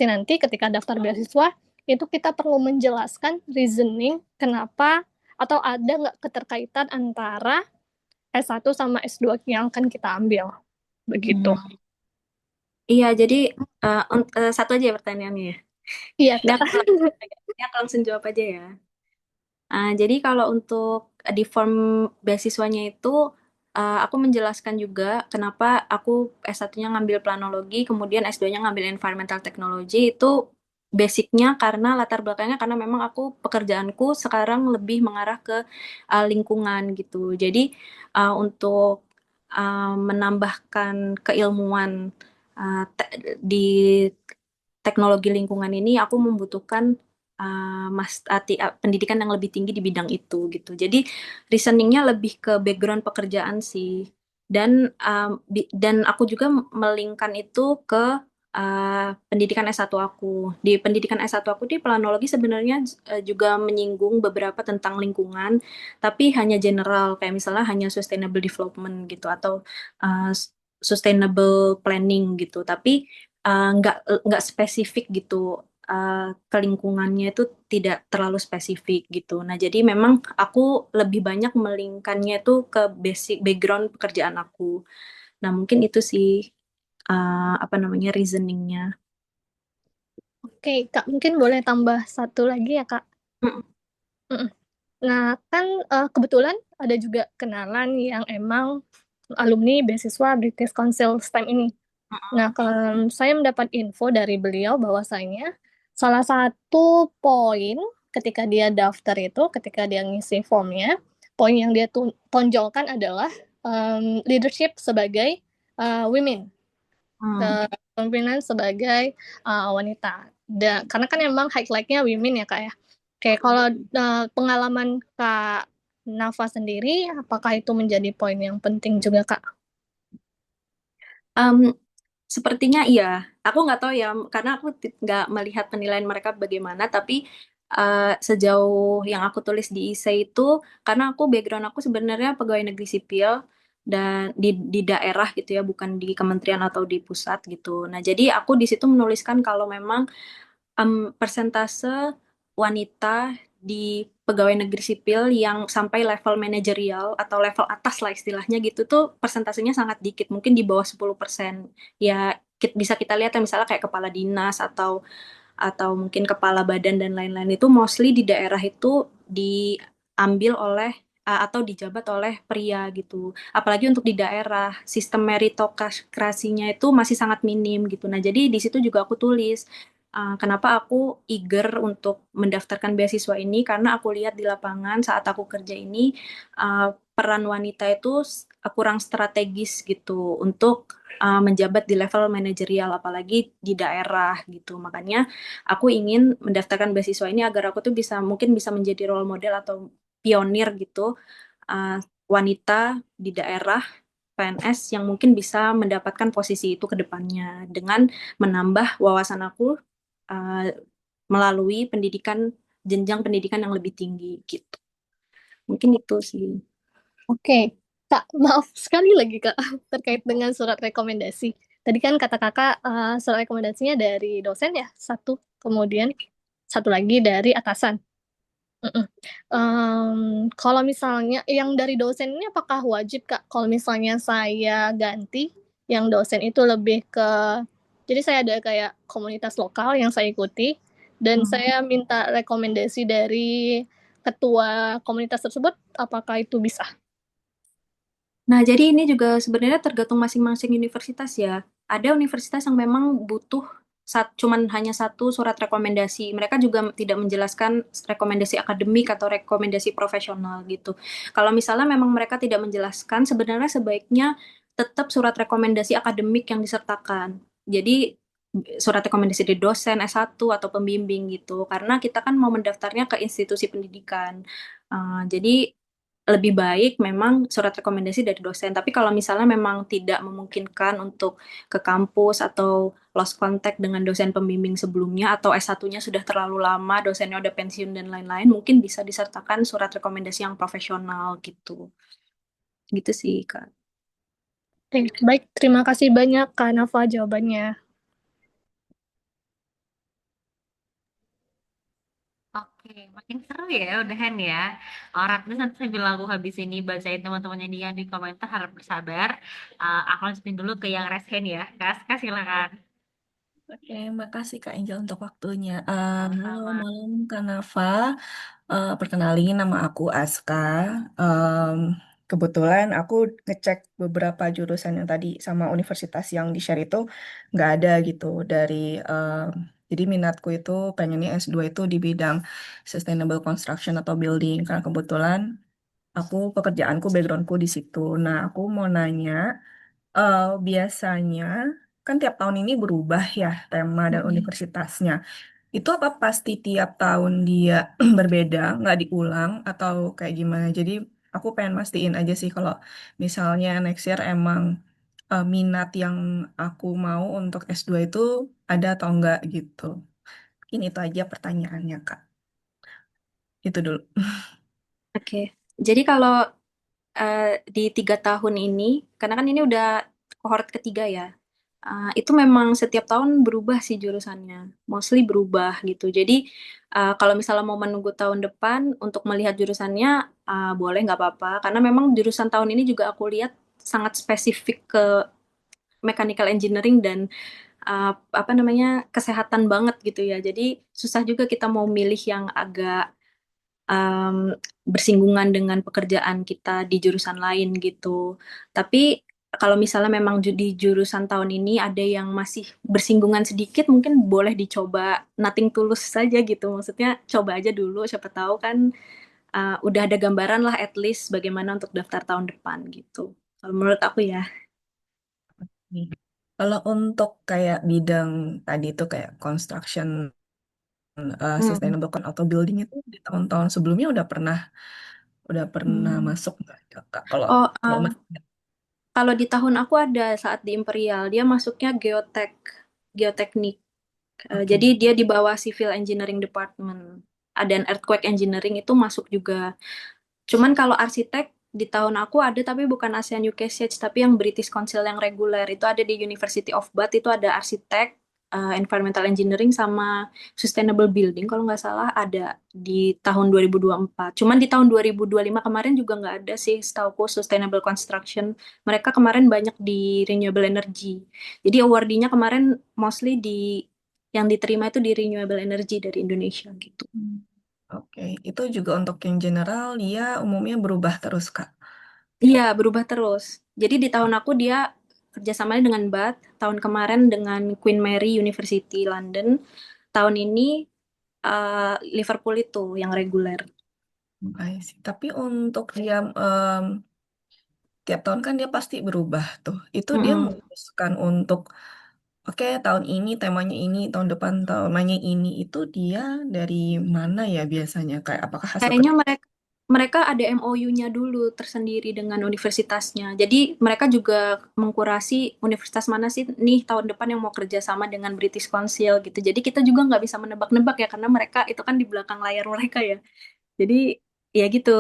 nanti ketika daftar beasiswa itu kita perlu menjelaskan reasoning kenapa atau ada nggak keterkaitan antara S1 sama S2 yang akan kita ambil? Begitu. Hmm. Iya, jadi satu aja ya pertanyaannya ya. Iya, Ini Kak. aku langsung jawab aja ya. Jadi kalau untuk di form beasiswanya itu aku menjelaskan juga kenapa aku S1-nya ngambil planologi, kemudian S2-nya ngambil environmental technology itu basicnya karena latar belakangnya karena memang aku pekerjaanku sekarang lebih mengarah ke lingkungan gitu. Jadi untuk menambahkan keilmuan di teknologi lingkungan ini aku membutuhkan pendidikan yang lebih tinggi di bidang itu gitu. Jadi reasoningnya lebih ke background pekerjaan sih. Dan aku juga melingkan itu ke pendidikan S1 aku. Di pendidikan S1 aku di planologi sebenarnya juga menyinggung beberapa tentang lingkungan, tapi hanya general kayak misalnya hanya sustainable development gitu atau uh, sustainable planning gitu. Tapi nggak spesifik gitu, ke lingkungannya itu tidak terlalu spesifik gitu. Nah, jadi memang aku lebih banyak melingkannya itu ke basic background pekerjaan aku. Nah, mungkin itu sih apa namanya reasoningnya. Oke, Kak, mungkin boleh tambah satu lagi ya, Kak. Mm, Mm-mm. Nah, kan kebetulan ada juga kenalan yang emang alumni beasiswa British Council STEM ini. Nah, saya mendapat info dari beliau bahwasanya salah satu poin ketika dia daftar itu, ketika dia ngisi formnya, poin yang dia tonjolkan adalah leadership sebagai women, mm. kepemimpinan sebagai wanita. Karena kan emang highlight-nya women ya, Kak ya. Oke, kalau pengalaman Kak Nafa sendiri, apakah itu menjadi poin yang penting juga, Kak? Um, Sepertinya iya. Aku nggak tahu ya, karena aku nggak melihat penilaian mereka bagaimana. Tapi sejauh yang aku tulis di essay itu, karena aku background aku sebenarnya pegawai negeri sipil. dan di daerah gitu ya, bukan di kementerian atau di pusat gitu. Nah, jadi aku di situ menuliskan kalau memang persentase wanita di pegawai negeri sipil yang sampai level manajerial atau level atas lah istilahnya gitu tuh persentasenya sangat dikit, mungkin di bawah 10%. Ya bisa kita lihat ya misalnya kayak kepala dinas atau mungkin kepala badan dan lain-lain itu mostly di daerah itu diambil oleh atau dijabat oleh pria gitu. Apalagi untuk di daerah, sistem meritokrasinya itu masih sangat minim gitu. Nah, jadi di situ juga aku tulis kenapa aku eager untuk mendaftarkan beasiswa ini karena aku lihat di lapangan saat aku kerja ini peran wanita itu kurang strategis gitu untuk menjabat di level manajerial apalagi di daerah gitu. Makanya aku ingin mendaftarkan beasiswa ini agar aku tuh mungkin bisa menjadi role model atau pionir gitu uh, wanita di daerah PNS yang mungkin bisa mendapatkan posisi itu ke depannya dengan menambah wawasan aku uh, melalui jenjang pendidikan yang lebih tinggi gitu. Mungkin itu sih. Oke, Kak, maaf sekali lagi Kak, terkait dengan surat rekomendasi. Tadi kan kata Kakak surat rekomendasinya dari dosen ya, satu, kemudian satu lagi dari atasan. Mm-mm. Kalau misalnya yang dari dosen ini apakah wajib Kak? Kalau misalnya saya ganti, yang dosen itu lebih ke, jadi saya ada kayak komunitas lokal yang saya ikuti, dan saya minta rekomendasi dari ketua komunitas tersebut, apakah itu bisa? Nah, jadi ini juga sebenarnya tergantung masing-masing universitas ya. Ada universitas yang memang butuh cuman hanya satu surat rekomendasi. Mereka juga tidak menjelaskan rekomendasi akademik atau rekomendasi profesional gitu. Kalau misalnya memang mereka tidak menjelaskan, sebenarnya sebaiknya tetap surat rekomendasi akademik yang disertakan. Jadi surat rekomendasi dari dosen S1 atau pembimbing gitu. Karena kita kan mau mendaftarnya ke institusi pendidikan. Jadi lebih baik memang surat rekomendasi dari dosen. Tapi kalau misalnya memang tidak memungkinkan untuk ke kampus atau lost contact dengan dosen pembimbing sebelumnya atau S1-nya sudah terlalu lama, dosennya udah pensiun dan lain-lain, mungkin bisa disertakan surat rekomendasi yang profesional gitu. Gitu sih, Kak. Oke, baik, terima kasih banyak Kak Nafa jawabannya. Oke, makin seru ya udahan ya. Orang terus nanti sambil aku habis ini bacain teman-temannya dia di komentar harap bersabar. Aku lanjutin dulu ke yang raise hand ya. Kak, silakan. Oke, makasih Kak Angel untuk waktunya. Halo, Sama. malam Kak Nafa. Perkenalin nama aku Aska. Em, Kebetulan aku ngecek beberapa jurusan yang tadi sama universitas yang di-share itu nggak ada gitu dari jadi minatku itu pengennya S2 itu di bidang sustainable construction atau building karena kebetulan aku pekerjaanku backgroundku di situ. Nah, aku mau nanya biasanya kan tiap tahun ini berubah ya tema dan universitasnya. Itu apa pasti tiap tahun dia berbeda, nggak diulang atau kayak gimana? Jadi aku pengen mastiin aja sih kalau misalnya next year emang minat yang aku mau untuk S2 itu ada atau enggak gitu. Ini itu aja pertanyaannya, Kak. Itu dulu. Oke. Jadi kalau di 3 tahun ini, karena kan ini udah kohort ketiga ya, itu memang setiap tahun berubah sih jurusannya, mostly berubah gitu. Jadi kalau misalnya mau menunggu tahun depan untuk melihat jurusannya, boleh nggak apa-apa, karena memang jurusan tahun ini juga aku lihat sangat spesifik ke mechanical engineering dan apa namanya kesehatan banget gitu ya. Jadi susah juga kita mau milih yang agak um, bersinggungan dengan pekerjaan kita di jurusan lain gitu. Tapi kalau misalnya memang di jurusan tahun ini ada yang masih bersinggungan sedikit, mungkin boleh dicoba nothing tulus saja gitu. Maksudnya coba aja dulu, siapa tahu kan udah ada gambaran lah at least bagaimana untuk daftar tahun depan gitu. Kalau menurut aku ya. Nih. Kalau untuk kayak bidang tadi itu kayak construction, Hmm. sustainable kan atau building itu di tahun-tahun sebelumnya udah pernah Hmm. masuk nggak ya, Kak? Kalau Oh, kalau masih kalau di tahun aku ada saat di Imperial, dia masuknya geoteknik. Jadi oke. dia di bawah Civil Engineering Department. Dan Earthquake Engineering itu masuk juga. Cuman kalau arsitek Di tahun aku ada tapi bukan ASEAN UKSH tapi yang British Council yang reguler itu ada di University of Bath itu ada arsitek, environmental engineering sama sustainable building kalau nggak salah ada di tahun 2024. Cuman di tahun 2025 kemarin juga nggak ada sih setauku sustainable construction. Mereka kemarin banyak di renewable energy. Jadi awardee-nya kemarin mostly yang diterima itu di renewable energy dari Indonesia gitu. Oke, itu juga untuk yang general dia umumnya berubah terus, Kak. Iya, berubah terus. Jadi di tahun aku dia kerjasamanya dengan Bath, tahun kemarin dengan Queen Mary University London, tahun ini Liverpool itu yang reguler. I see. Tapi untuk dia tiap tahun kan dia pasti berubah tuh. Itu dia Mm-mm. memutuskan untuk oke tahun ini temanya ini, tahun depan temanya ini. Itu dia dari mana ya biasanya? Kayak apakah hasil Kayaknya mereka mereka ada MOU-nya dulu tersendiri dengan universitasnya. Jadi mereka juga mengkurasi universitas mana sih nih tahun depan yang mau kerja sama dengan British Council gitu. Jadi kita juga nggak bisa menebak-nebak ya karena mereka itu kan di belakang layar mereka ya. Jadi ya gitu,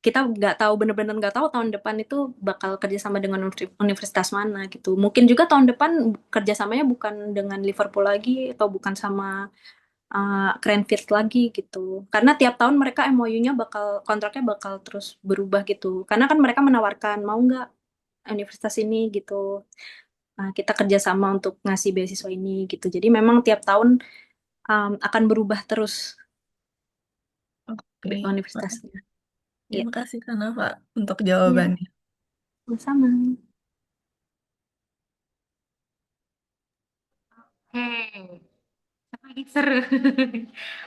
kita nggak tahu bener-bener nggak tahu tahun depan itu bakal kerjasama dengan universitas mana gitu. Mungkin juga tahun depan kerjasamanya bukan dengan Liverpool lagi atau bukan sama Cranfield lagi gitu. Karena tiap tahun mereka MOU-nya kontraknya bakal terus berubah gitu. Karena kan mereka menawarkan mau nggak universitas ini gitu. Kita kerjasama untuk ngasih beasiswa ini gitu. Jadi memang tiap tahun akan berubah terus Oke. universitasnya. Ya, Terima kasih Kana, Pak, untuk ya, jawabannya. sama. Oke, semakin seru.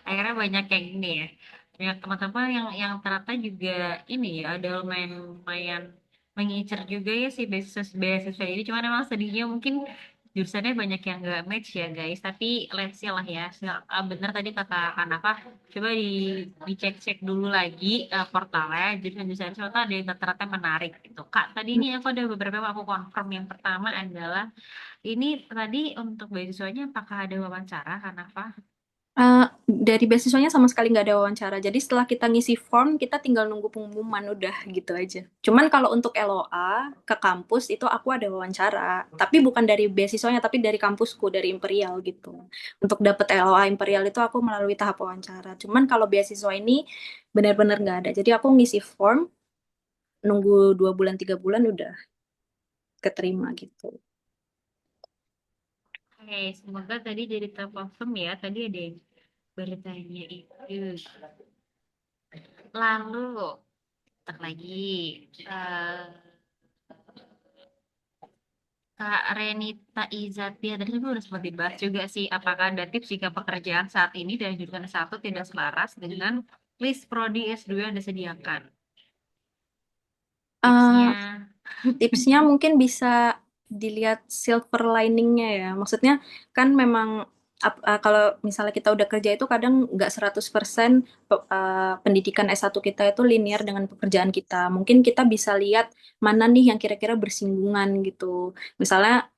Akhirnya banyak yang ini ya. Banyak teman-teman yang ternyata juga ini ya ada lumayan lumayan mengincar juga ya si beasiswa beasiswa ini. Cuman memang sedihnya mungkin jurusannya banyak yang nggak match ya guys. Tapi let's see lah ya. Bener tadi kata Kanafa. Coba dicek-cek dulu lagi portalnya. Jurusan-jurusan itu ada yang ternyata menarik gitu. Kak, tadi ini aku ada beberapa yang aku confirm. Yang pertama adalah ini tadi untuk beasiswanya apakah ada wawancara, Kanafa? Dari beasiswanya sama sekali nggak ada wawancara. Jadi setelah kita ngisi form, kita tinggal nunggu pengumuman udah gitu aja. Cuman kalau untuk LOA ke kampus itu aku ada wawancara, tapi bukan dari beasiswanya, tapi dari kampusku, dari Imperial gitu. Untuk dapet LOA Imperial itu aku melalui tahap wawancara. Cuman kalau beasiswa ini benar-benar nggak ada. Jadi aku ngisi form, nunggu 2 bulan 3 bulan udah keterima gitu. Oke, semoga tadi jadi terkonfirm ya. Tadi ada yang bertanya itu. Lalu, tak lagi. eh, Kak Renita Izatia, tadi kan udah sempat dibahas juga sih, apakah ada tips jika pekerjaan saat ini dan jurusan S1 tidak selaras dengan list prodi S2 yang disediakan? Eh, Tipsnya, Tipsnya mungkin bisa dilihat silver liningnya ya. Maksudnya kan memang kalau misalnya kita udah kerja itu kadang nggak 100% pendidikan S1 kita itu linear dengan pekerjaan kita. Mungkin kita bisa lihat mana nih yang kira-kira bersinggungan gitu. Misalnya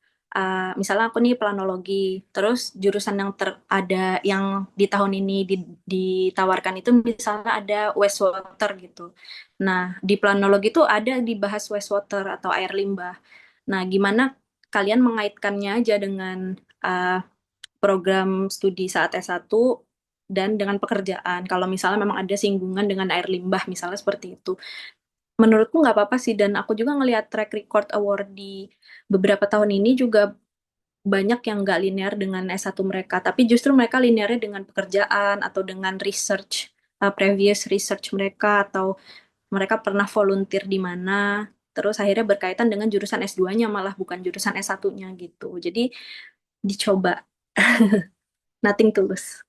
misalnya aku nih planologi, terus jurusan yang ada yang di tahun ini ditawarkan itu misalnya ada wastewater gitu. Nah, di planologi itu ada dibahas wastewater atau air limbah. Nah, gimana kalian mengaitkannya aja dengan uh, program studi saat S1 dan dengan pekerjaan. Kalau misalnya memang ada singgungan dengan air limbah, misalnya seperti itu. Menurutku nggak apa-apa sih, dan aku juga ngelihat track record award di beberapa tahun ini juga banyak yang nggak linear dengan S1 mereka, tapi justru mereka linearnya dengan pekerjaan atau dengan research, previous research mereka, atau mereka pernah volunteer di mana, terus akhirnya berkaitan dengan jurusan S2-nya malah bukan jurusan S1-nya gitu. Jadi dicoba, nothing tulus.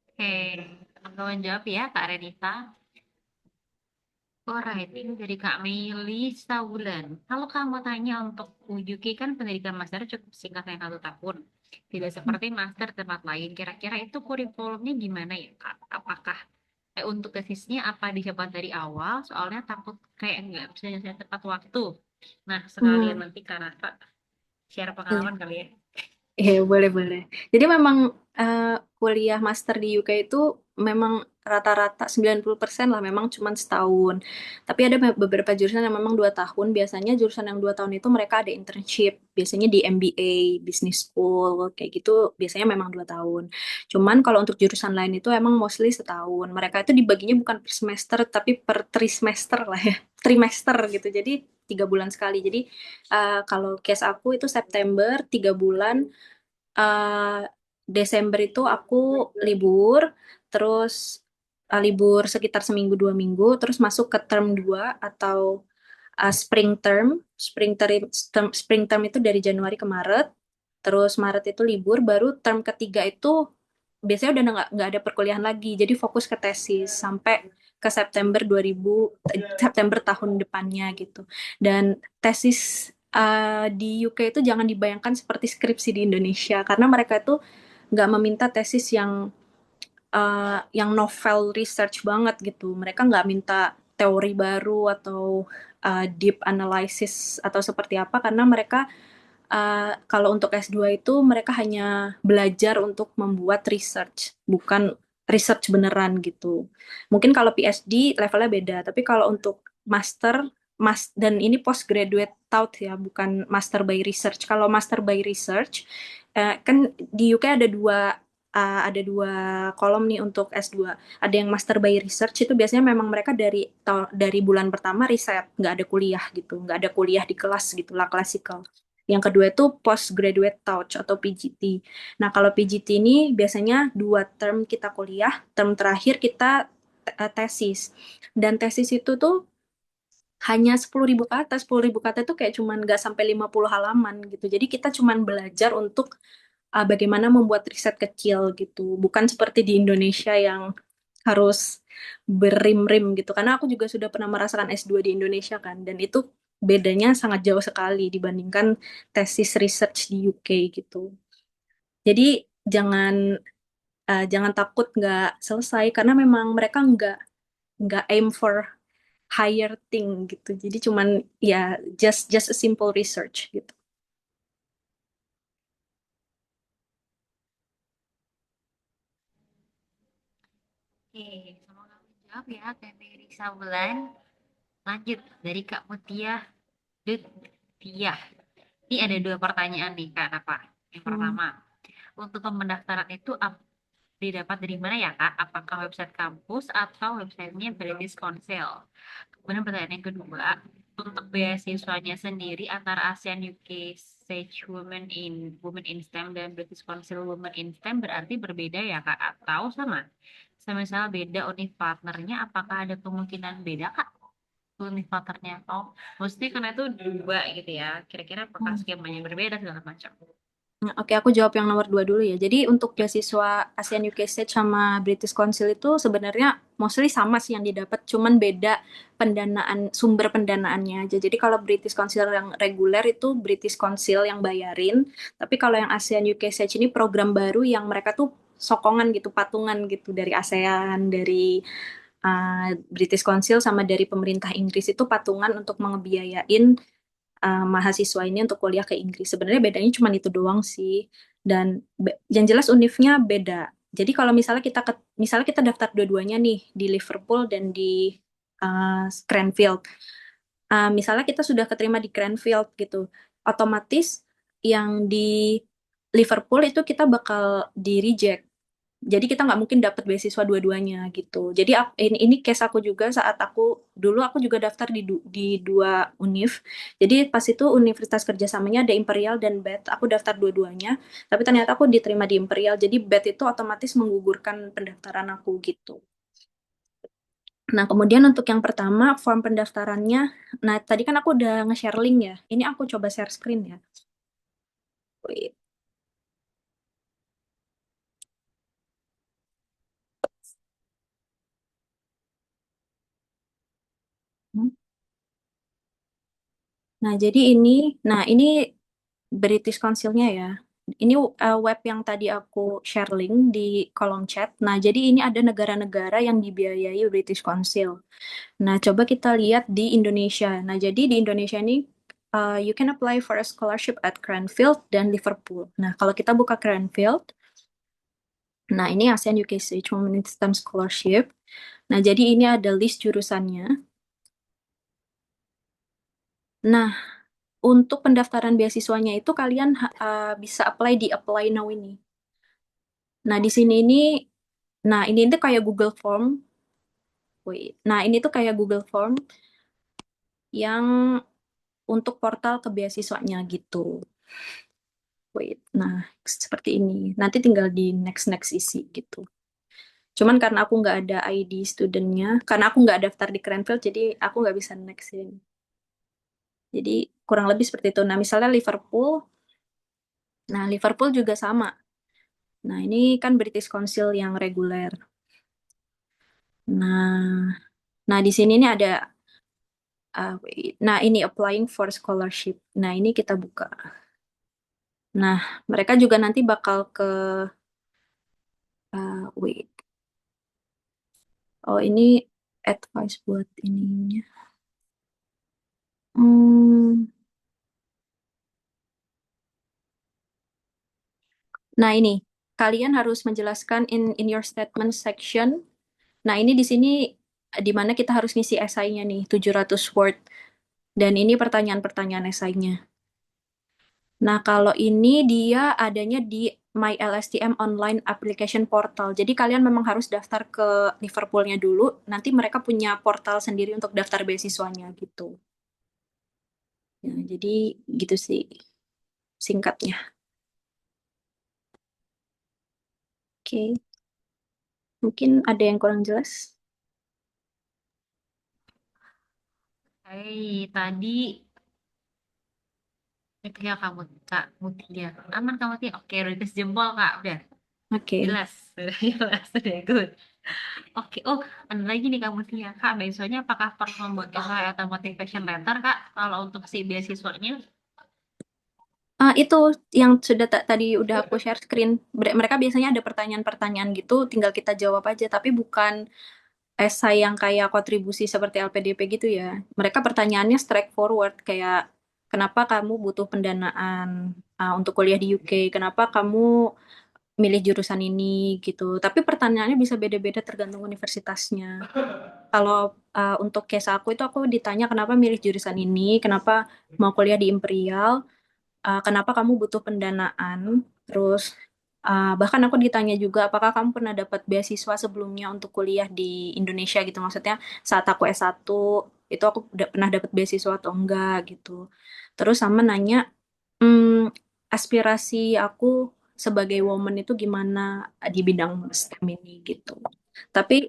oke, aku menjawab ya Kak Renita. Alright, ini dari Kak Meli Saulan. Kalau kamu tanya untuk UJUKI kan pendidikan master cukup singkat yang 1 tahun. Tidak seperti master tempat lain. Kira-kira itu kurikulumnya gimana ya Kak? Apakah untuk tesisnya apa dicoba dari awal? Soalnya takut kayak nggak bisa nyelesain tepat waktu. Nah, sekalian Hmm, nanti Kak Nata share iya. pengalaman kali ya. Iya, boleh-boleh. Jadi memang kuliah master di UK itu memang rata-rata 90% lah memang cuma setahun. Tapi ada beberapa jurusan yang memang 2 tahun. Biasanya jurusan yang 2 tahun itu mereka ada internship. Biasanya di MBA, business school, kayak gitu. Biasanya memang 2 tahun. Cuman kalau untuk jurusan lain itu emang mostly setahun. Mereka itu dibaginya bukan per semester, tapi per trimester lah ya. Trimester gitu. Jadi 3 bulan sekali. Jadi kalau case aku itu September 3 bulan. eh, Desember itu aku libur, terus libur sekitar seminggu 2 minggu, terus masuk ke term 2 atau spring term. Spring term itu dari Januari ke Maret, terus Maret itu libur, baru term ketiga itu biasanya udah nggak ada perkuliahan lagi, jadi fokus ke tesis sampai ke September tahun depannya gitu. Dan tesis di UK itu jangan dibayangkan seperti skripsi di Indonesia, karena mereka itu nggak meminta tesis yang novel research banget gitu. Mereka nggak minta teori baru atau deep analysis atau seperti apa, karena mereka kalau untuk S2 itu mereka hanya belajar untuk membuat research, bukan research beneran gitu. Mungkin kalau PhD levelnya beda, tapi kalau untuk master, dan ini postgraduate thought ya, bukan master by research. Kalau master by research, kan di UK ada dua kolom nih untuk S2. Ada yang master by research, itu biasanya memang mereka dari bulan pertama riset, nggak ada kuliah gitu, nggak ada kuliah di kelas gitu lah, klasikal. Yang kedua itu postgraduate touch atau PGT. Nah, kalau PGT ini biasanya 2 term kita kuliah, term terakhir kita tesis. Dan tesis itu tuh hanya 10.000 kata. 10.000 kata itu kayak cuman nggak sampai 50 halaman gitu. Jadi kita cuman belajar untuk bagaimana membuat riset kecil gitu. Bukan seperti di Indonesia yang harus berim-rim gitu. Karena aku juga sudah pernah merasakan S2 di Indonesia kan. Dan itu bedanya sangat jauh sekali dibandingkan tesis research di UK gitu. Jadi jangan jangan takut nggak selesai, karena memang mereka nggak aim for higher thing gitu. Jadi cuman ya just a simple research gitu. Oke, semoga menjawab ya Teh Risa Bulan. Lanjut dari Kak Mutia Tia. Ini ada 2 pertanyaan nih Kak Napa. Yang pertama, untuk pendaftaran itu didapat dari mana ya Kak? Apakah website kampus atau websitenya British Council? Kemudian pertanyaan yang kedua, untuk beasiswanya sendiri antara ASEAN UK Sage Women in STEM dan British Council Women in STEM berarti berbeda ya Kak? Atau sama? Semisal beda univ partnernya, apakah ada kemungkinan beda Kak? Univ partnernya? Oh, mesti karena itu 2 gitu ya. Kira-kira apakah skemanya berbeda segala macam? Oke, aku jawab yang nomor 2 dulu ya. Jadi untuk beasiswa ASEAN UK Stage sama British Council itu sebenarnya mostly sama sih yang didapat, cuman beda sumber pendanaannya aja. Jadi kalau British Council yang reguler itu British Council yang bayarin, tapi kalau yang ASEAN UK Stage ini program baru yang mereka tuh sokongan gitu, patungan gitu dari ASEAN, dari British Council sama dari pemerintah Inggris itu patungan untuk mengebiayain mahasiswa ini untuk kuliah ke Inggris. Sebenarnya bedanya cuma itu doang sih. Dan yang jelas univnya beda. Jadi kalau misalnya kita daftar dua-duanya nih di Liverpool dan di Cranfield. Misalnya kita sudah keterima di Cranfield gitu, otomatis yang di Liverpool itu kita bakal di reject. Jadi kita nggak mungkin dapat beasiswa dua-duanya gitu. Jadi ini case aku juga, saat aku juga daftar di 2 univ. Jadi pas itu universitas kerjasamanya ada Imperial dan BET. Aku daftar dua-duanya, tapi ternyata aku diterima di Imperial. Jadi BET itu otomatis menggugurkan pendaftaran aku gitu. Nah, kemudian untuk yang pertama, form pendaftarannya. Nah, tadi kan aku udah nge-share link ya. Ini aku coba share screen ya. Wait. Hmm. Nah ini British Council-nya ya. Ini web yang tadi aku share link di kolom chat. Nah, jadi ini ada negara-negara yang dibiayai British Council. Nah, coba kita lihat di Indonesia. Nah, jadi di Indonesia ini you can apply for a scholarship at Cranfield dan Liverpool. Nah, kalau kita buka Cranfield, Nah, ini ASEAN UKSH Women in STEM Scholarship. Nah, jadi ini ada list jurusannya. Nah, untuk pendaftaran beasiswanya itu kalian bisa apply di Apply Now ini. Nah, di sini ini tuh kayak Google Form. Wait. Nah, ini tuh kayak Google Form yang untuk portal ke beasiswanya gitu. Wait. Nah, seperti ini. Nanti tinggal di next isi gitu. Cuman karena aku nggak ada ID studentnya, karena aku nggak daftar di Cranfield, jadi aku nggak bisa nextin. Jadi kurang lebih seperti itu. Nah, misalnya Liverpool. Nah, Liverpool juga sama. Nah, ini kan British Council yang reguler. Nah, di sini ini ada, wait. Nah, ini applying for scholarship. Nah, ini kita buka. Nah, mereka juga nanti bakal ke, wait. Oh, ini advice buat ininya. Hmm. Nah, ini kalian harus menjelaskan in your statement section. Nah, ini di sini di mana kita harus ngisi esainya nih, 700 word. Dan ini pertanyaan-pertanyaan esainya. Nah, kalau ini dia adanya di My LSTM Online Application Portal. Jadi kalian memang harus daftar ke Liverpoolnya dulu. Nanti mereka punya portal sendiri untuk daftar beasiswanya gitu. Ya, jadi gitu sih singkatnya. Oke, mungkin ada yang kurang jelas. Tadi itu ya kamu Kak Mutia. Aman kamu Mutia? Oke, udah tes jempol Kak. Udah Oke. jelas, udah jelas, udah good. Oke, oh ada lagi nih Kak Mutia. Kak, beasiswanya apakah perlu membuat essay atau motivation letter Kak? Kalau untuk si beasiswanya? Itu yang sudah tadi udah aku share screen. Mereka biasanya ada pertanyaan-pertanyaan gitu, tinggal kita jawab aja. Tapi bukan esai yang kayak kontribusi seperti LPDP gitu ya. Mereka pertanyaannya straightforward, kayak kenapa kamu butuh pendanaan untuk kuliah di UK? Kenapa kamu milih jurusan ini gitu. Tapi pertanyaannya bisa beda-beda tergantung universitasnya. Kalau untuk case aku ditanya kenapa milih jurusan ini, kenapa mau kuliah di Imperial, kenapa kamu butuh pendanaan, terus bahkan aku ditanya juga apakah kamu pernah dapat beasiswa sebelumnya untuk kuliah di Indonesia gitu, maksudnya saat aku S1 itu aku udah pernah dapat beasiswa atau enggak gitu. Terus sama nanya aspirasi aku sebagai woman itu gimana di bidang STEM ini gitu. Tapi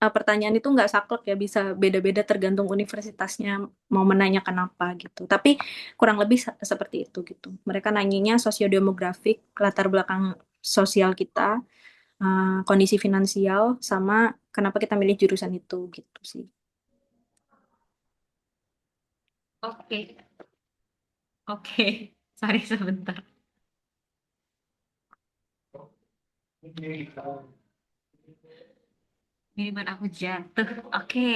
pertanyaan itu nggak saklek ya, bisa beda-beda tergantung universitasnya mau menanyakan apa gitu. Tapi kurang lebih seperti itu gitu. Mereka nanyanya sosiodemografik, latar belakang sosial kita, kondisi finansial, sama kenapa kita milih jurusan itu gitu sih. Oke, oke. Sorry sebentar. Ini buat aku jatuh. Oke.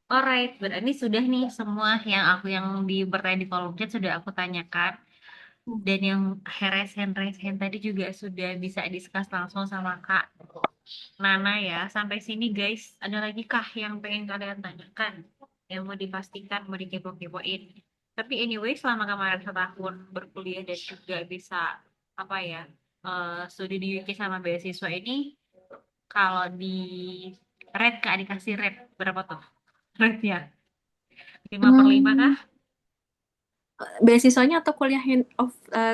Alright, berarti sudah nih semua yang di bertanya di kolom chat sudah aku tanyakan. Dan yang resen tadi juga sudah bisa discuss langsung sama Kak Nana ya. Sampai sini guys, ada lagi kah yang pengen kalian tanyakan? Yang mau dipastikan, mau dikepo-kepoin. Tapi anyway, selama kemarin setahun berkuliah dan juga bisa apa ya, studi di UK sama beasiswa ini, kalau di rate Kak dikasih rate berapa tuh? Rate-nya 5/5 kah? Hmm, beasiswanya atau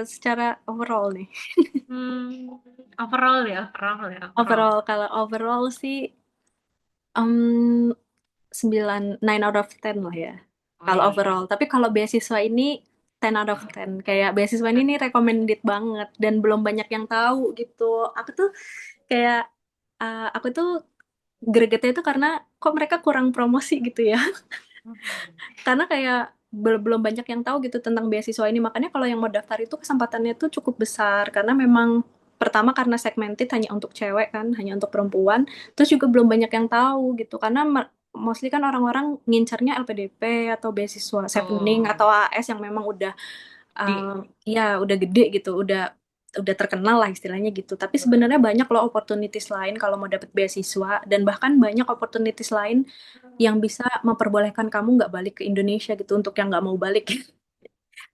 secara overall nih? Hmm, overall ya, overall ya, overall. Overall, kalau overall sih um, 9 out of 10 lah ya. Kalau Wih. overall. Tapi kalau beasiswa ini 10 out of 10. Kayak beasiswa ini nih recommended banget dan belum banyak yang tahu gitu. Aku tuh kayak aku tuh gregetnya itu karena kok mereka kurang promosi gitu ya. Karena kayak belum banyak yang tahu gitu tentang beasiswa ini. Makanya kalau yang mau daftar itu kesempatannya tuh cukup besar karena memang pertama karena segmented hanya untuk cewek kan, hanya untuk perempuan. Terus juga belum banyak yang tahu gitu karena mostly kan orang-orang ngincarnya LPDP atau beasiswa Chevening Oh, atau AS yang memang udah di ya udah gede gitu, udah udah terkenal lah istilahnya gitu. Tapi sebenarnya banyak loh opportunities lain kalau mau dapet beasiswa, dan bahkan banyak opportunities lain yang bisa memperbolehkan kamu nggak balik ke Indonesia gitu untuk yang nggak mau balik.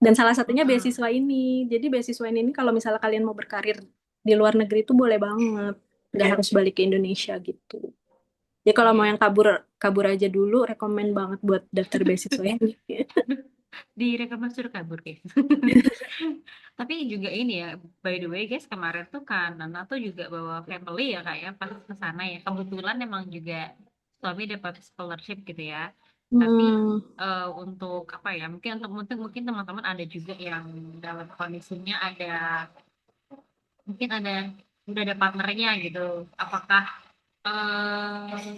Dan salah satunya Mm-mm. beasiswa ini. Jadi beasiswa ini kalau misalnya kalian mau berkarir di luar negeri itu boleh banget. Nggak harus balik ke Indonesia gitu. Jadi kalau mau Iya. yang kabur kabur aja dulu, rekomen banget buat daftar beasiswa ini. Direkomend suruh kabur guys. Tapi juga ini ya, by the way guys, kemarin tuh kan Nana tuh juga bawa family ya kak ya pas ke sana ya. Kebetulan emang juga suami dapat scholarship gitu ya. Tapi Hmm. untuk apa ya? Mungkin teman-teman ada juga yang dalam kondisinya mungkin udah ada partnernya gitu. Apakah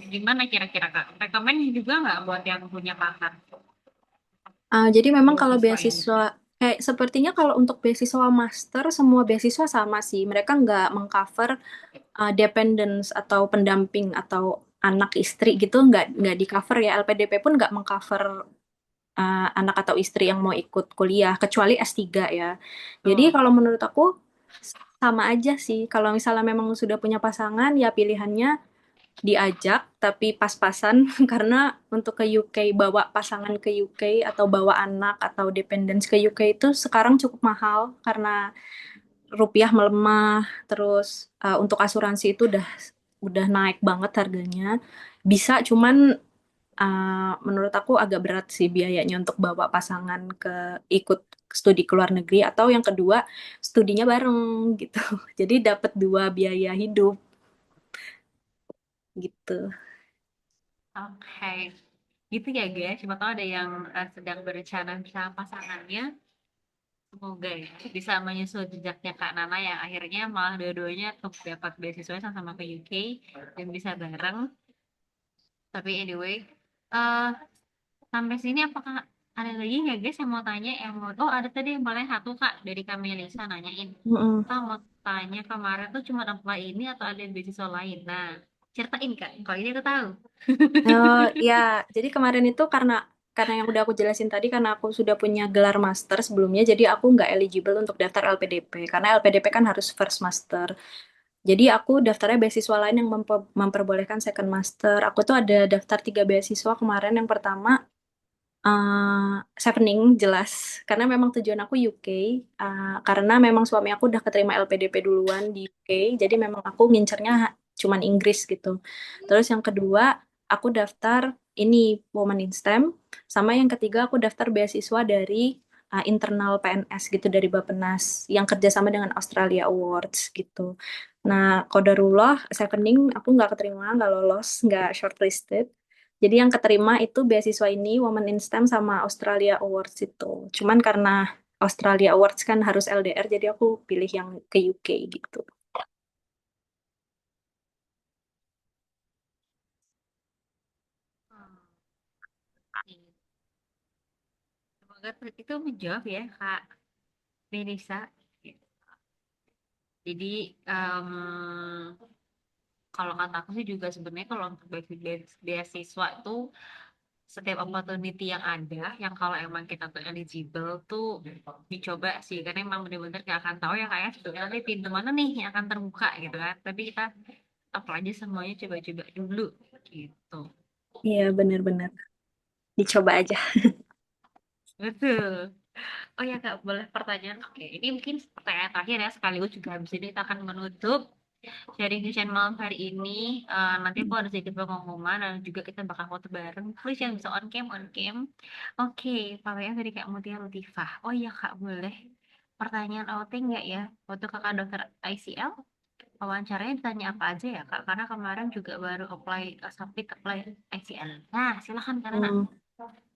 gimana kira-kira kak? Rekomen juga nggak buat yang punya partner Jadi memang kalau beasiswa ini? beasiswa kayak sepertinya kalau untuk beasiswa master semua beasiswa sama sih. Mereka nggak mengcover dependents atau pendamping atau anak istri gitu, nggak di cover ya. LPDP pun nggak mengcover anak atau istri yang mau ikut kuliah kecuali S3 ya. Jadi Tuh. kalau menurut aku sama aja sih. Kalau misalnya memang sudah punya pasangan ya pilihannya diajak tapi pas-pasan karena untuk ke UK bawa pasangan ke UK atau bawa anak atau dependents ke UK itu sekarang cukup mahal karena rupiah melemah, terus untuk asuransi itu udah naik banget harganya. Bisa, cuman menurut aku agak berat sih biayanya untuk bawa pasangan ke ikut studi ke luar negeri, atau yang kedua studinya bareng gitu. Jadi dapat dua biaya hidup gitu. Oke, gitu ya guys. Siapa tahu ada yang sedang berencana bersama pasangannya. Semoga ya bisa menyusul jejaknya Kak Nana yang akhirnya malah dua-duanya dapat beasiswa sama-sama ke UK dan bisa bareng. Tapi anyway, eh sampai sini apakah ada lagi nggak guys yang mau tanya? Oh ada tadi yang paling satu Kak dari kami Lisa nanyain. Mm-mm. Kak mau tanya kemarin tuh cuma apply ini atau ada beasiswa lain? Nah, ceritain Kak. Kalau ini aku tahu. Ya, jadi kemarin itu karena yang udah aku jelasin tadi, karena aku sudah punya gelar master sebelumnya, jadi aku nggak eligible untuk daftar LPDP karena LPDP kan harus first master. Jadi aku daftarnya beasiswa lain yang memperbolehkan second master. Aku tuh ada daftar 3 beasiswa kemarin. Yang pertama Chevening jelas, karena memang tujuan aku UK. Karena memang suami aku udah keterima LPDP duluan di UK, jadi memang aku ngincernya cuman Inggris gitu. Terus yang kedua aku daftar ini Women in STEM, sama yang ketiga aku daftar beasiswa dari internal PNS gitu dari Bappenas yang kerjasama dengan Australia Awards gitu. Nah, qadarullah Chevening aku nggak keterima, nggak lolos, nggak shortlisted. Jadi yang keterima itu beasiswa ini Women in STEM sama Australia Awards itu. Cuman karena Australia Awards kan harus LDR, jadi aku pilih yang ke UK gitu. Hmm, semoga itu menjawab ya Kak Melisa. Jadi kalau kata aku sih juga sebenarnya kalau untuk beasiswa tuh setiap opportunity yang ada, yang kalau emang kita tuh eligible tuh dicoba sih, karena emang bener-bener gak akan tahu ya kayak sebetulnya nanti pintu mana nih yang akan terbuka gitu kan. Tapi kita apply aja semuanya coba-coba dulu gitu. Iya, benar-benar. Dicoba aja. Betul. Oh ya Kak, boleh pertanyaan? Oke, ini mungkin pertanyaan terakhir ya, sekaligus juga habis ini kita akan menutup sharing session malam hari ini. Nanti aku ada sedikit pengumuman dan juga kita bakal foto bareng. Please yang bisa on cam, on cam. Oke, pertanyaan dari Kak Mutia Lutifah. Oh iya Kak, boleh. Pertanyaan outing nggak ya? Waktu Kakak dokter ICL, wawancaranya ditanya apa aja ya Kak? Karena kemarin juga baru submit apply ICL. Nah, silakan karena. Hmm.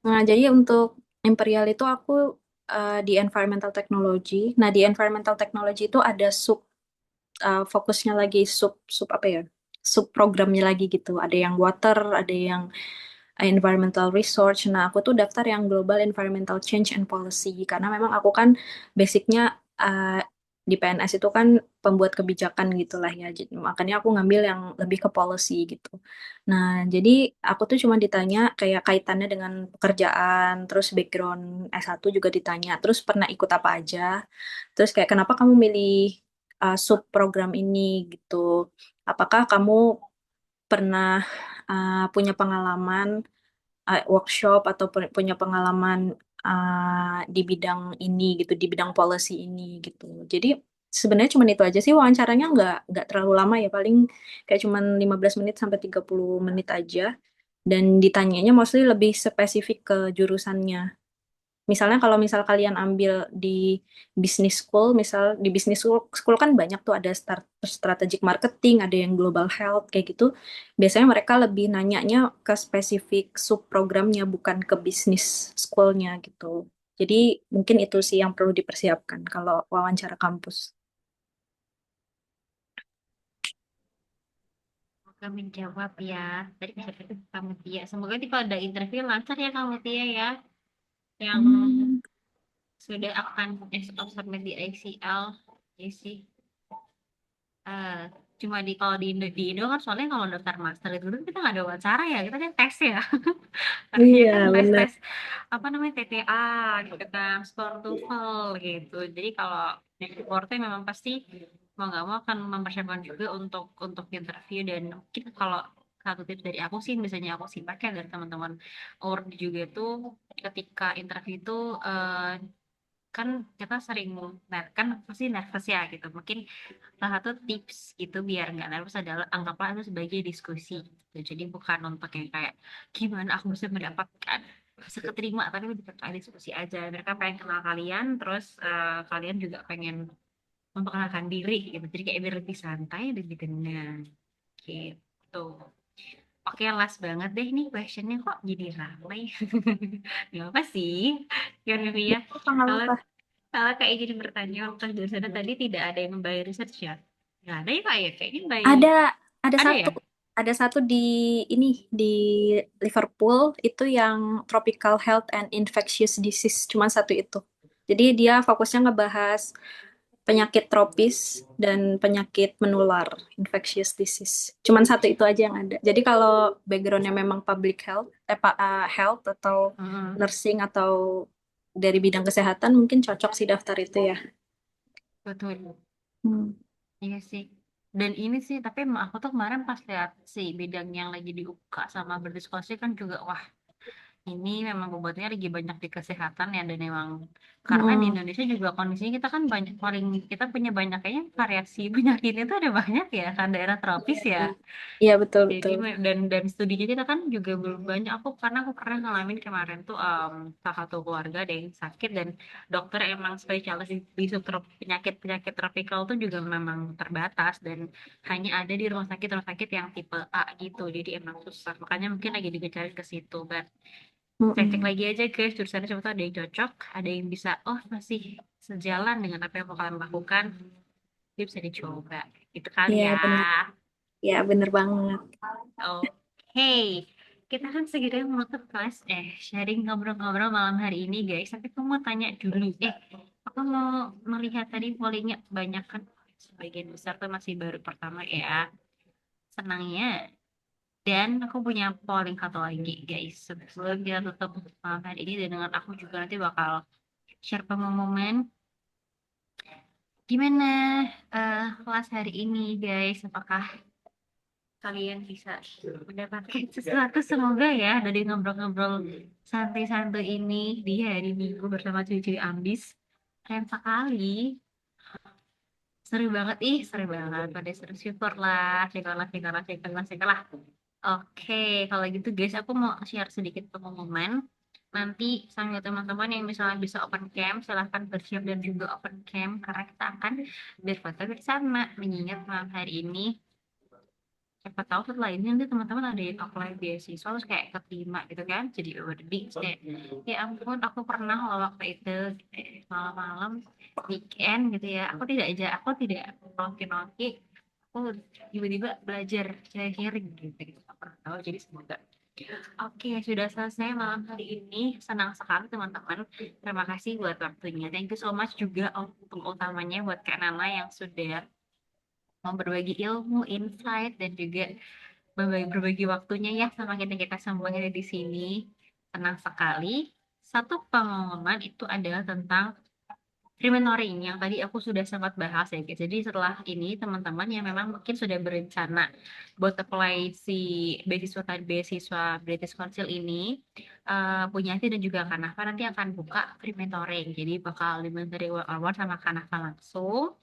Nah, jadi untuk Imperial itu aku di Environmental Technology. Nah, di Environmental Technology itu ada fokusnya lagi sub apa ya? Sub programnya lagi gitu. Ada yang water, ada yang environmental research. Nah, aku tuh daftar yang Global Environmental Change and Policy karena memang aku kan basicnya di PNS itu kan pembuat kebijakan gitulah ya. Makanya aku ngambil yang lebih ke policy gitu. Nah, jadi aku tuh cuma ditanya kayak kaitannya dengan pekerjaan, terus background S1 juga ditanya, terus pernah ikut apa aja, terus kayak kenapa kamu milih sub program ini gitu. Apakah kamu pernah punya pengalaman workshop atau punya pengalaman di bidang ini gitu, di bidang policy ini gitu. Jadi sebenarnya cuma itu aja sih wawancaranya nggak terlalu lama ya, paling kayak cuman 15 menit sampai 30 menit aja. Dan ditanyanya mostly lebih spesifik ke jurusannya. Misalnya kalau misal kalian ambil di business school, misal di business school kan banyak tuh ada strategic marketing, ada yang global health kayak gitu. Biasanya mereka lebih nanyanya ke spesifik sub programnya bukan ke business schoolnya gitu. Jadi mungkin itu sih yang perlu dipersiapkan kalau wawancara kampus. Semoga menjawab ya. Tadi bisa itu kamu Tia. Semoga nanti kalau ada interview lancar ya kamu Tia ya. Yang Hmm. sudah akan submit di ICL. Ya sih. Eh, cuma di kalau di Indo kan soalnya kalau daftar master itu dulu kita nggak ada wawancara ya, kita kan tes ya. Harusnya Iya, kan tes benar. tes apa namanya TTA gitu kan, skor TOEFL gitu. Jadi kalau di reportnya memang pasti mau nggak mau akan mempersiapkan juga untuk interview. Dan mungkin kalau satu tips dari aku sih, misalnya aku sih pakai dari teman-teman Award juga tuh, ketika interview itu kan kita sering kan pasti nervous ya gitu. Mungkin salah satu tips gitu biar nggak nervous adalah anggaplah itu sebagai diskusi gitu. Jadi bukan untuk yang kayak gimana aku bisa mendapatkan bisa keterima, tapi lebih ke kayak diskusi aja. Mereka pengen kenal kalian, terus kalian juga pengen memperkenalkan diri gitu. Jadi kayak biar lebih santai dan lebih tenang gitu. Oke, last banget deh nih questionnya kok jadi ramai. Gak apa sih, ya. Nggak Kalau apa. kalau kayak gini bertanya waktu di sana tadi tidak ada yang membayar research ya? Nggak ada ya Kak ya? Kayaknya by Ada ada ada ya? satu. Ada satu di ini di Liverpool itu yang Tropical Health and Infectious Disease, cuma satu itu. Jadi dia fokusnya ngebahas penyakit tropis dan penyakit menular, infectious disease. Cuman satu itu aja yang ada. Jadi kalau backgroundnya memang public health, health atau Heeh, nursing atau dari bidang kesehatan mungkin cocok sih daftar itu ya. betul. Hmm. Iya sih. Dan ini sih, tapi emang aku tuh kemarin pas lihat si bidang yang lagi dibuka sama berdiskusi kan juga, wah ini memang bobotnya lagi banyak di kesehatan ya. Dan memang karena di Hmm. Indonesia juga kondisinya kita kan banyak, paling kita punya banyak kayaknya variasi penyakit itu ada banyak ya kan, daerah tropis ya. Iya betul Jadi betul. dan studinya kita kan juga belum banyak. Aku pernah ngalamin kemarin tuh salah satu keluarga ada yang sakit, dan dokter emang spesialis di penyakit tropikal tuh juga memang terbatas, dan hanya ada di rumah sakit yang tipe A gitu. Jadi emang susah. Makanya mungkin lagi dikejarin ke situ. But cek Mm-mm. lagi aja guys jurusannya, siapa tahu ada yang cocok, ada yang bisa masih sejalan dengan apa yang mau kalian lakukan. Jadi bisa dicoba. Itu kali Iya ya. benar. Iya benar banget. Oke, kita kan segera menutup kelas sharing ngobrol-ngobrol malam hari ini guys. Tapi aku mau tanya dulu. Aku mau melihat tadi pollingnya banyak kan, sebagian besar tuh masih baru pertama ya. Senangnya. Dan aku punya polling satu lagi guys. Sebelum kita tutup malam hari ini, dan dengan aku juga nanti bakal share pengumuman gimana kelas hari ini guys. Apakah kalian bisa mendapatkan sesuatu, semoga ya, dari ngobrol-ngobrol santai-santai ini di hari Minggu bersama cuy-cuy ambis. Keren sekali, seru banget, seru banget. Pada seru, syukurlah. Oke, kalau gitu guys, aku mau share sedikit pengumuman. Nanti sambil teman-teman yang misalnya bisa open cam, silahkan bersiap dan juga open cam, karena kita akan berfoto bersama mengingat malam hari ini. Siapa tahu setelah ini nanti teman-teman ada yang apply beasiswa terus kayak keterima gitu kan, jadi awarding. Terus kayak ya ampun, aku pernah loh waktu itu malam-malam weekend gitu ya, aku tidak noki, aku tiba-tiba belajar sharing gitu, aku pernah tahu. Jadi semoga oke, sudah selesai malam hari ini. Senang sekali teman-teman, terima kasih buat waktunya, thank you so much juga untuk utamanya buat Kak Nana yang sudah mau berbagi ilmu, insight, dan juga berbagi waktunya ya sama kita semuanya di sini. Senang sekali. Satu pengumuman itu adalah tentang Pre-mentoring yang tadi aku sudah sempat bahas ya guys. Jadi setelah ini teman-teman yang memang mungkin sudah berencana buat apply si beasiswa British Council ini, punya Yanti dan juga Kanafa nanti akan buka pre-mentoring. Jadi bakal di-mentoring one-on-one sama Kanafa langsung.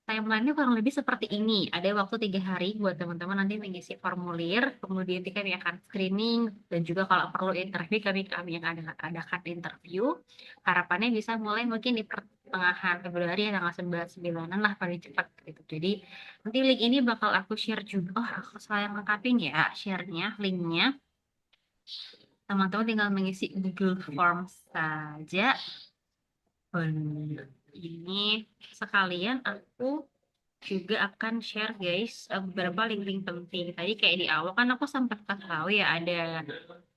Timeline-nya kurang lebih seperti ini. Ada waktu 3 hari buat teman-teman nanti mengisi formulir, kemudian nanti kami akan screening, dan juga kalau perlu interview, kami yang adakan interview. Harapannya bisa mulai mungkin di pertengahan Februari, tanggal 9-an lah paling cepat gitu. Jadi nanti link ini bakal aku share juga. Oh, aku salah lengkapin ya, share-nya, link-nya. Teman-teman tinggal mengisi Google Forms saja. Ini sekalian aku juga akan share guys beberapa link-link penting. Tadi kayak di awal kan aku sempat kasih tahu ya ada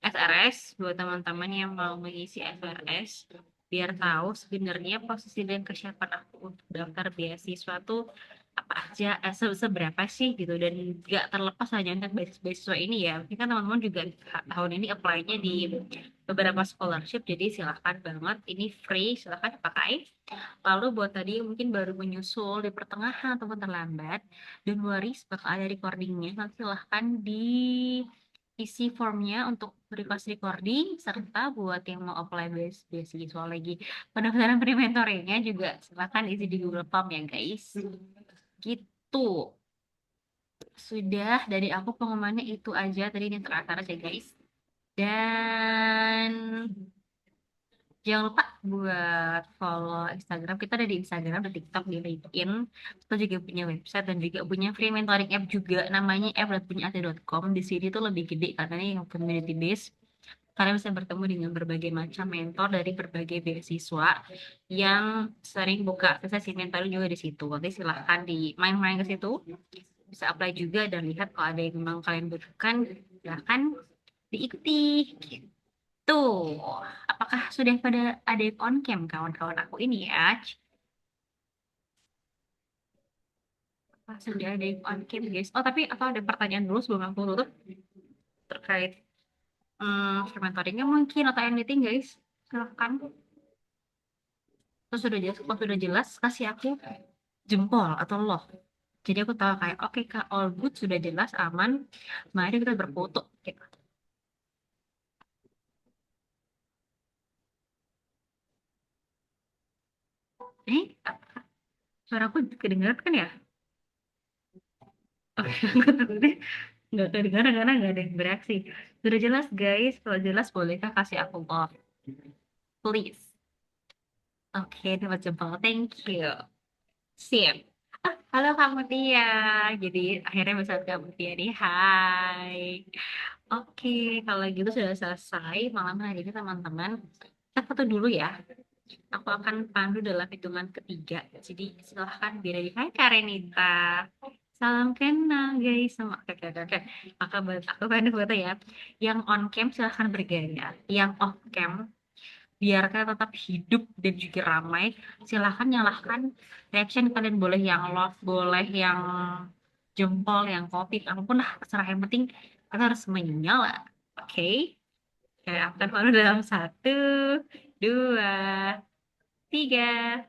SRS buat teman-teman yang mau mengisi SRS biar tahu sebenarnya posisi dan kesiapan aku untuk daftar beasiswa tuh apa aja, seberapa sih gitu, dan nggak terlepas hanya untuk beasiswa ini ya. Mungkin kan teman-teman juga tahun ini apply-nya di beberapa scholarship, jadi silahkan banget, ini free, silahkan pakai. Lalu buat tadi yang mungkin baru menyusul di pertengahan ataupun terlambat, don't worry, bakal ada recordingnya. Nanti silahkan diisi formnya untuk request recording, serta buat yang mau apply beasiswa lagi pendaftaran pre-mentoringnya juga silahkan isi di Google Form ya guys. Gitu. Sudah dari aku pengumumannya itu aja tadi, ini terakhir aja guys. Dan jangan lupa buat follow Instagram. Kita ada di Instagram, di TikTok, di LinkedIn. Kita juga punya website dan juga punya free mentoring app juga. Namanya app.punyati.com. Di sini tuh lebih gede karena ini yang community based. Kalian bisa bertemu dengan berbagai macam mentor dari berbagai beasiswa yang sering buka sesi mentoring juga di situ. Nanti silahkan di main-main ke situ. Bisa apply juga dan lihat kalau ada yang memang kalian butuhkan, silahkan diikuti. Tuh, apakah sudah pada ada yang on cam kawan-kawan aku ini ya? Apakah sudah ada yang on cam guys? Oh tapi atau ada pertanyaan dulu sebelum aku tutup terkait fermentoringnya mungkin atau anything guys? Silahkan. Terus sudah jelas, kalau sudah jelas kasih aku jempol atau loh. Jadi aku tahu kayak oke kak, all good, sudah jelas, aman. Mari kita berfoto. Gitu. Suaraku kedengeran kan ya? Oh, nggak kedengaran karena nggak ada yang bereaksi. Sudah jelas guys, kalau jelas bolehkah kasih aku love, please? Oke, dapat jempol, thank you. Sip. Halo Kak Mutia. Jadi akhirnya bisa Kak Mutia nih. Hai. Oke, kalau gitu sudah selesai malam hari ini teman-teman. Kita foto dulu ya. Aku akan pandu dalam hitungan ketiga. Jadi silahkan diri. Hai Karenita. Salam kenal guys. Sama oke. Maka aku pandu foto ya. Yang on cam silahkan bergaya. Yang off cam biarkan tetap hidup dan juga ramai. Silahkan nyalakan reaction, kalian boleh yang love, boleh yang jempol, yang kopi, apapun lah, terserah. Yang penting kita harus menyala. Oke? Kayak akan baru dalam 1, 2, 3.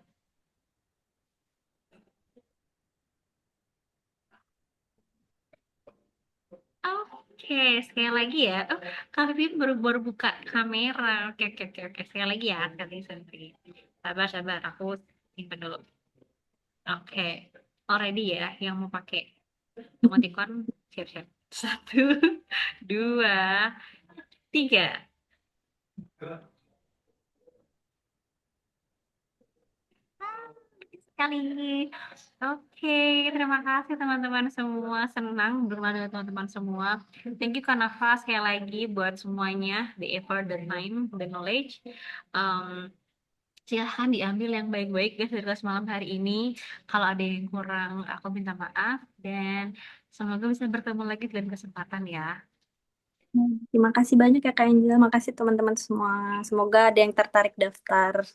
Oke, sekali lagi ya. Oh, Kak Vivin baru buka kamera. Oke. Sekali lagi ya. Nanti. Sabar. Aku simpen dulu. Oke. Already ya, yang mau pakai emoticon siap-siap. 1, 2, 3. Sekali. Oke, terima kasih teman-teman semua. Senang bermain dengan teman-teman semua. Thank you Kanafa sekali lagi buat semuanya, the effort, the time, the knowledge. Silahkan diambil yang baik-baik guys dari kelas malam hari ini. Kalau ada yang kurang, aku minta maaf. Dan semoga bisa bertemu lagi dalam kesempatan ya. Terima kasih banyak ya Kak Angel. Makasih teman-teman semua. Semoga ada yang tertarik daftar.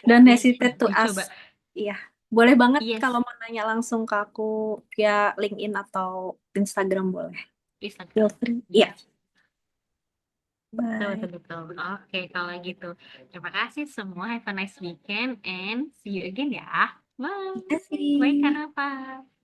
Don't hesitate to ask. Coba. Iya, boleh banget Yes. kalau mau nanya langsung ke aku via LinkedIn atau Instagram boleh. Feel Instagram. free. Iya. Betul, Bye. betul, betul. Oke, kalau gitu. Terima kasih semua. Have a nice weekend and see you again ya. Bye. Terima kasih. Bye, Kanafa.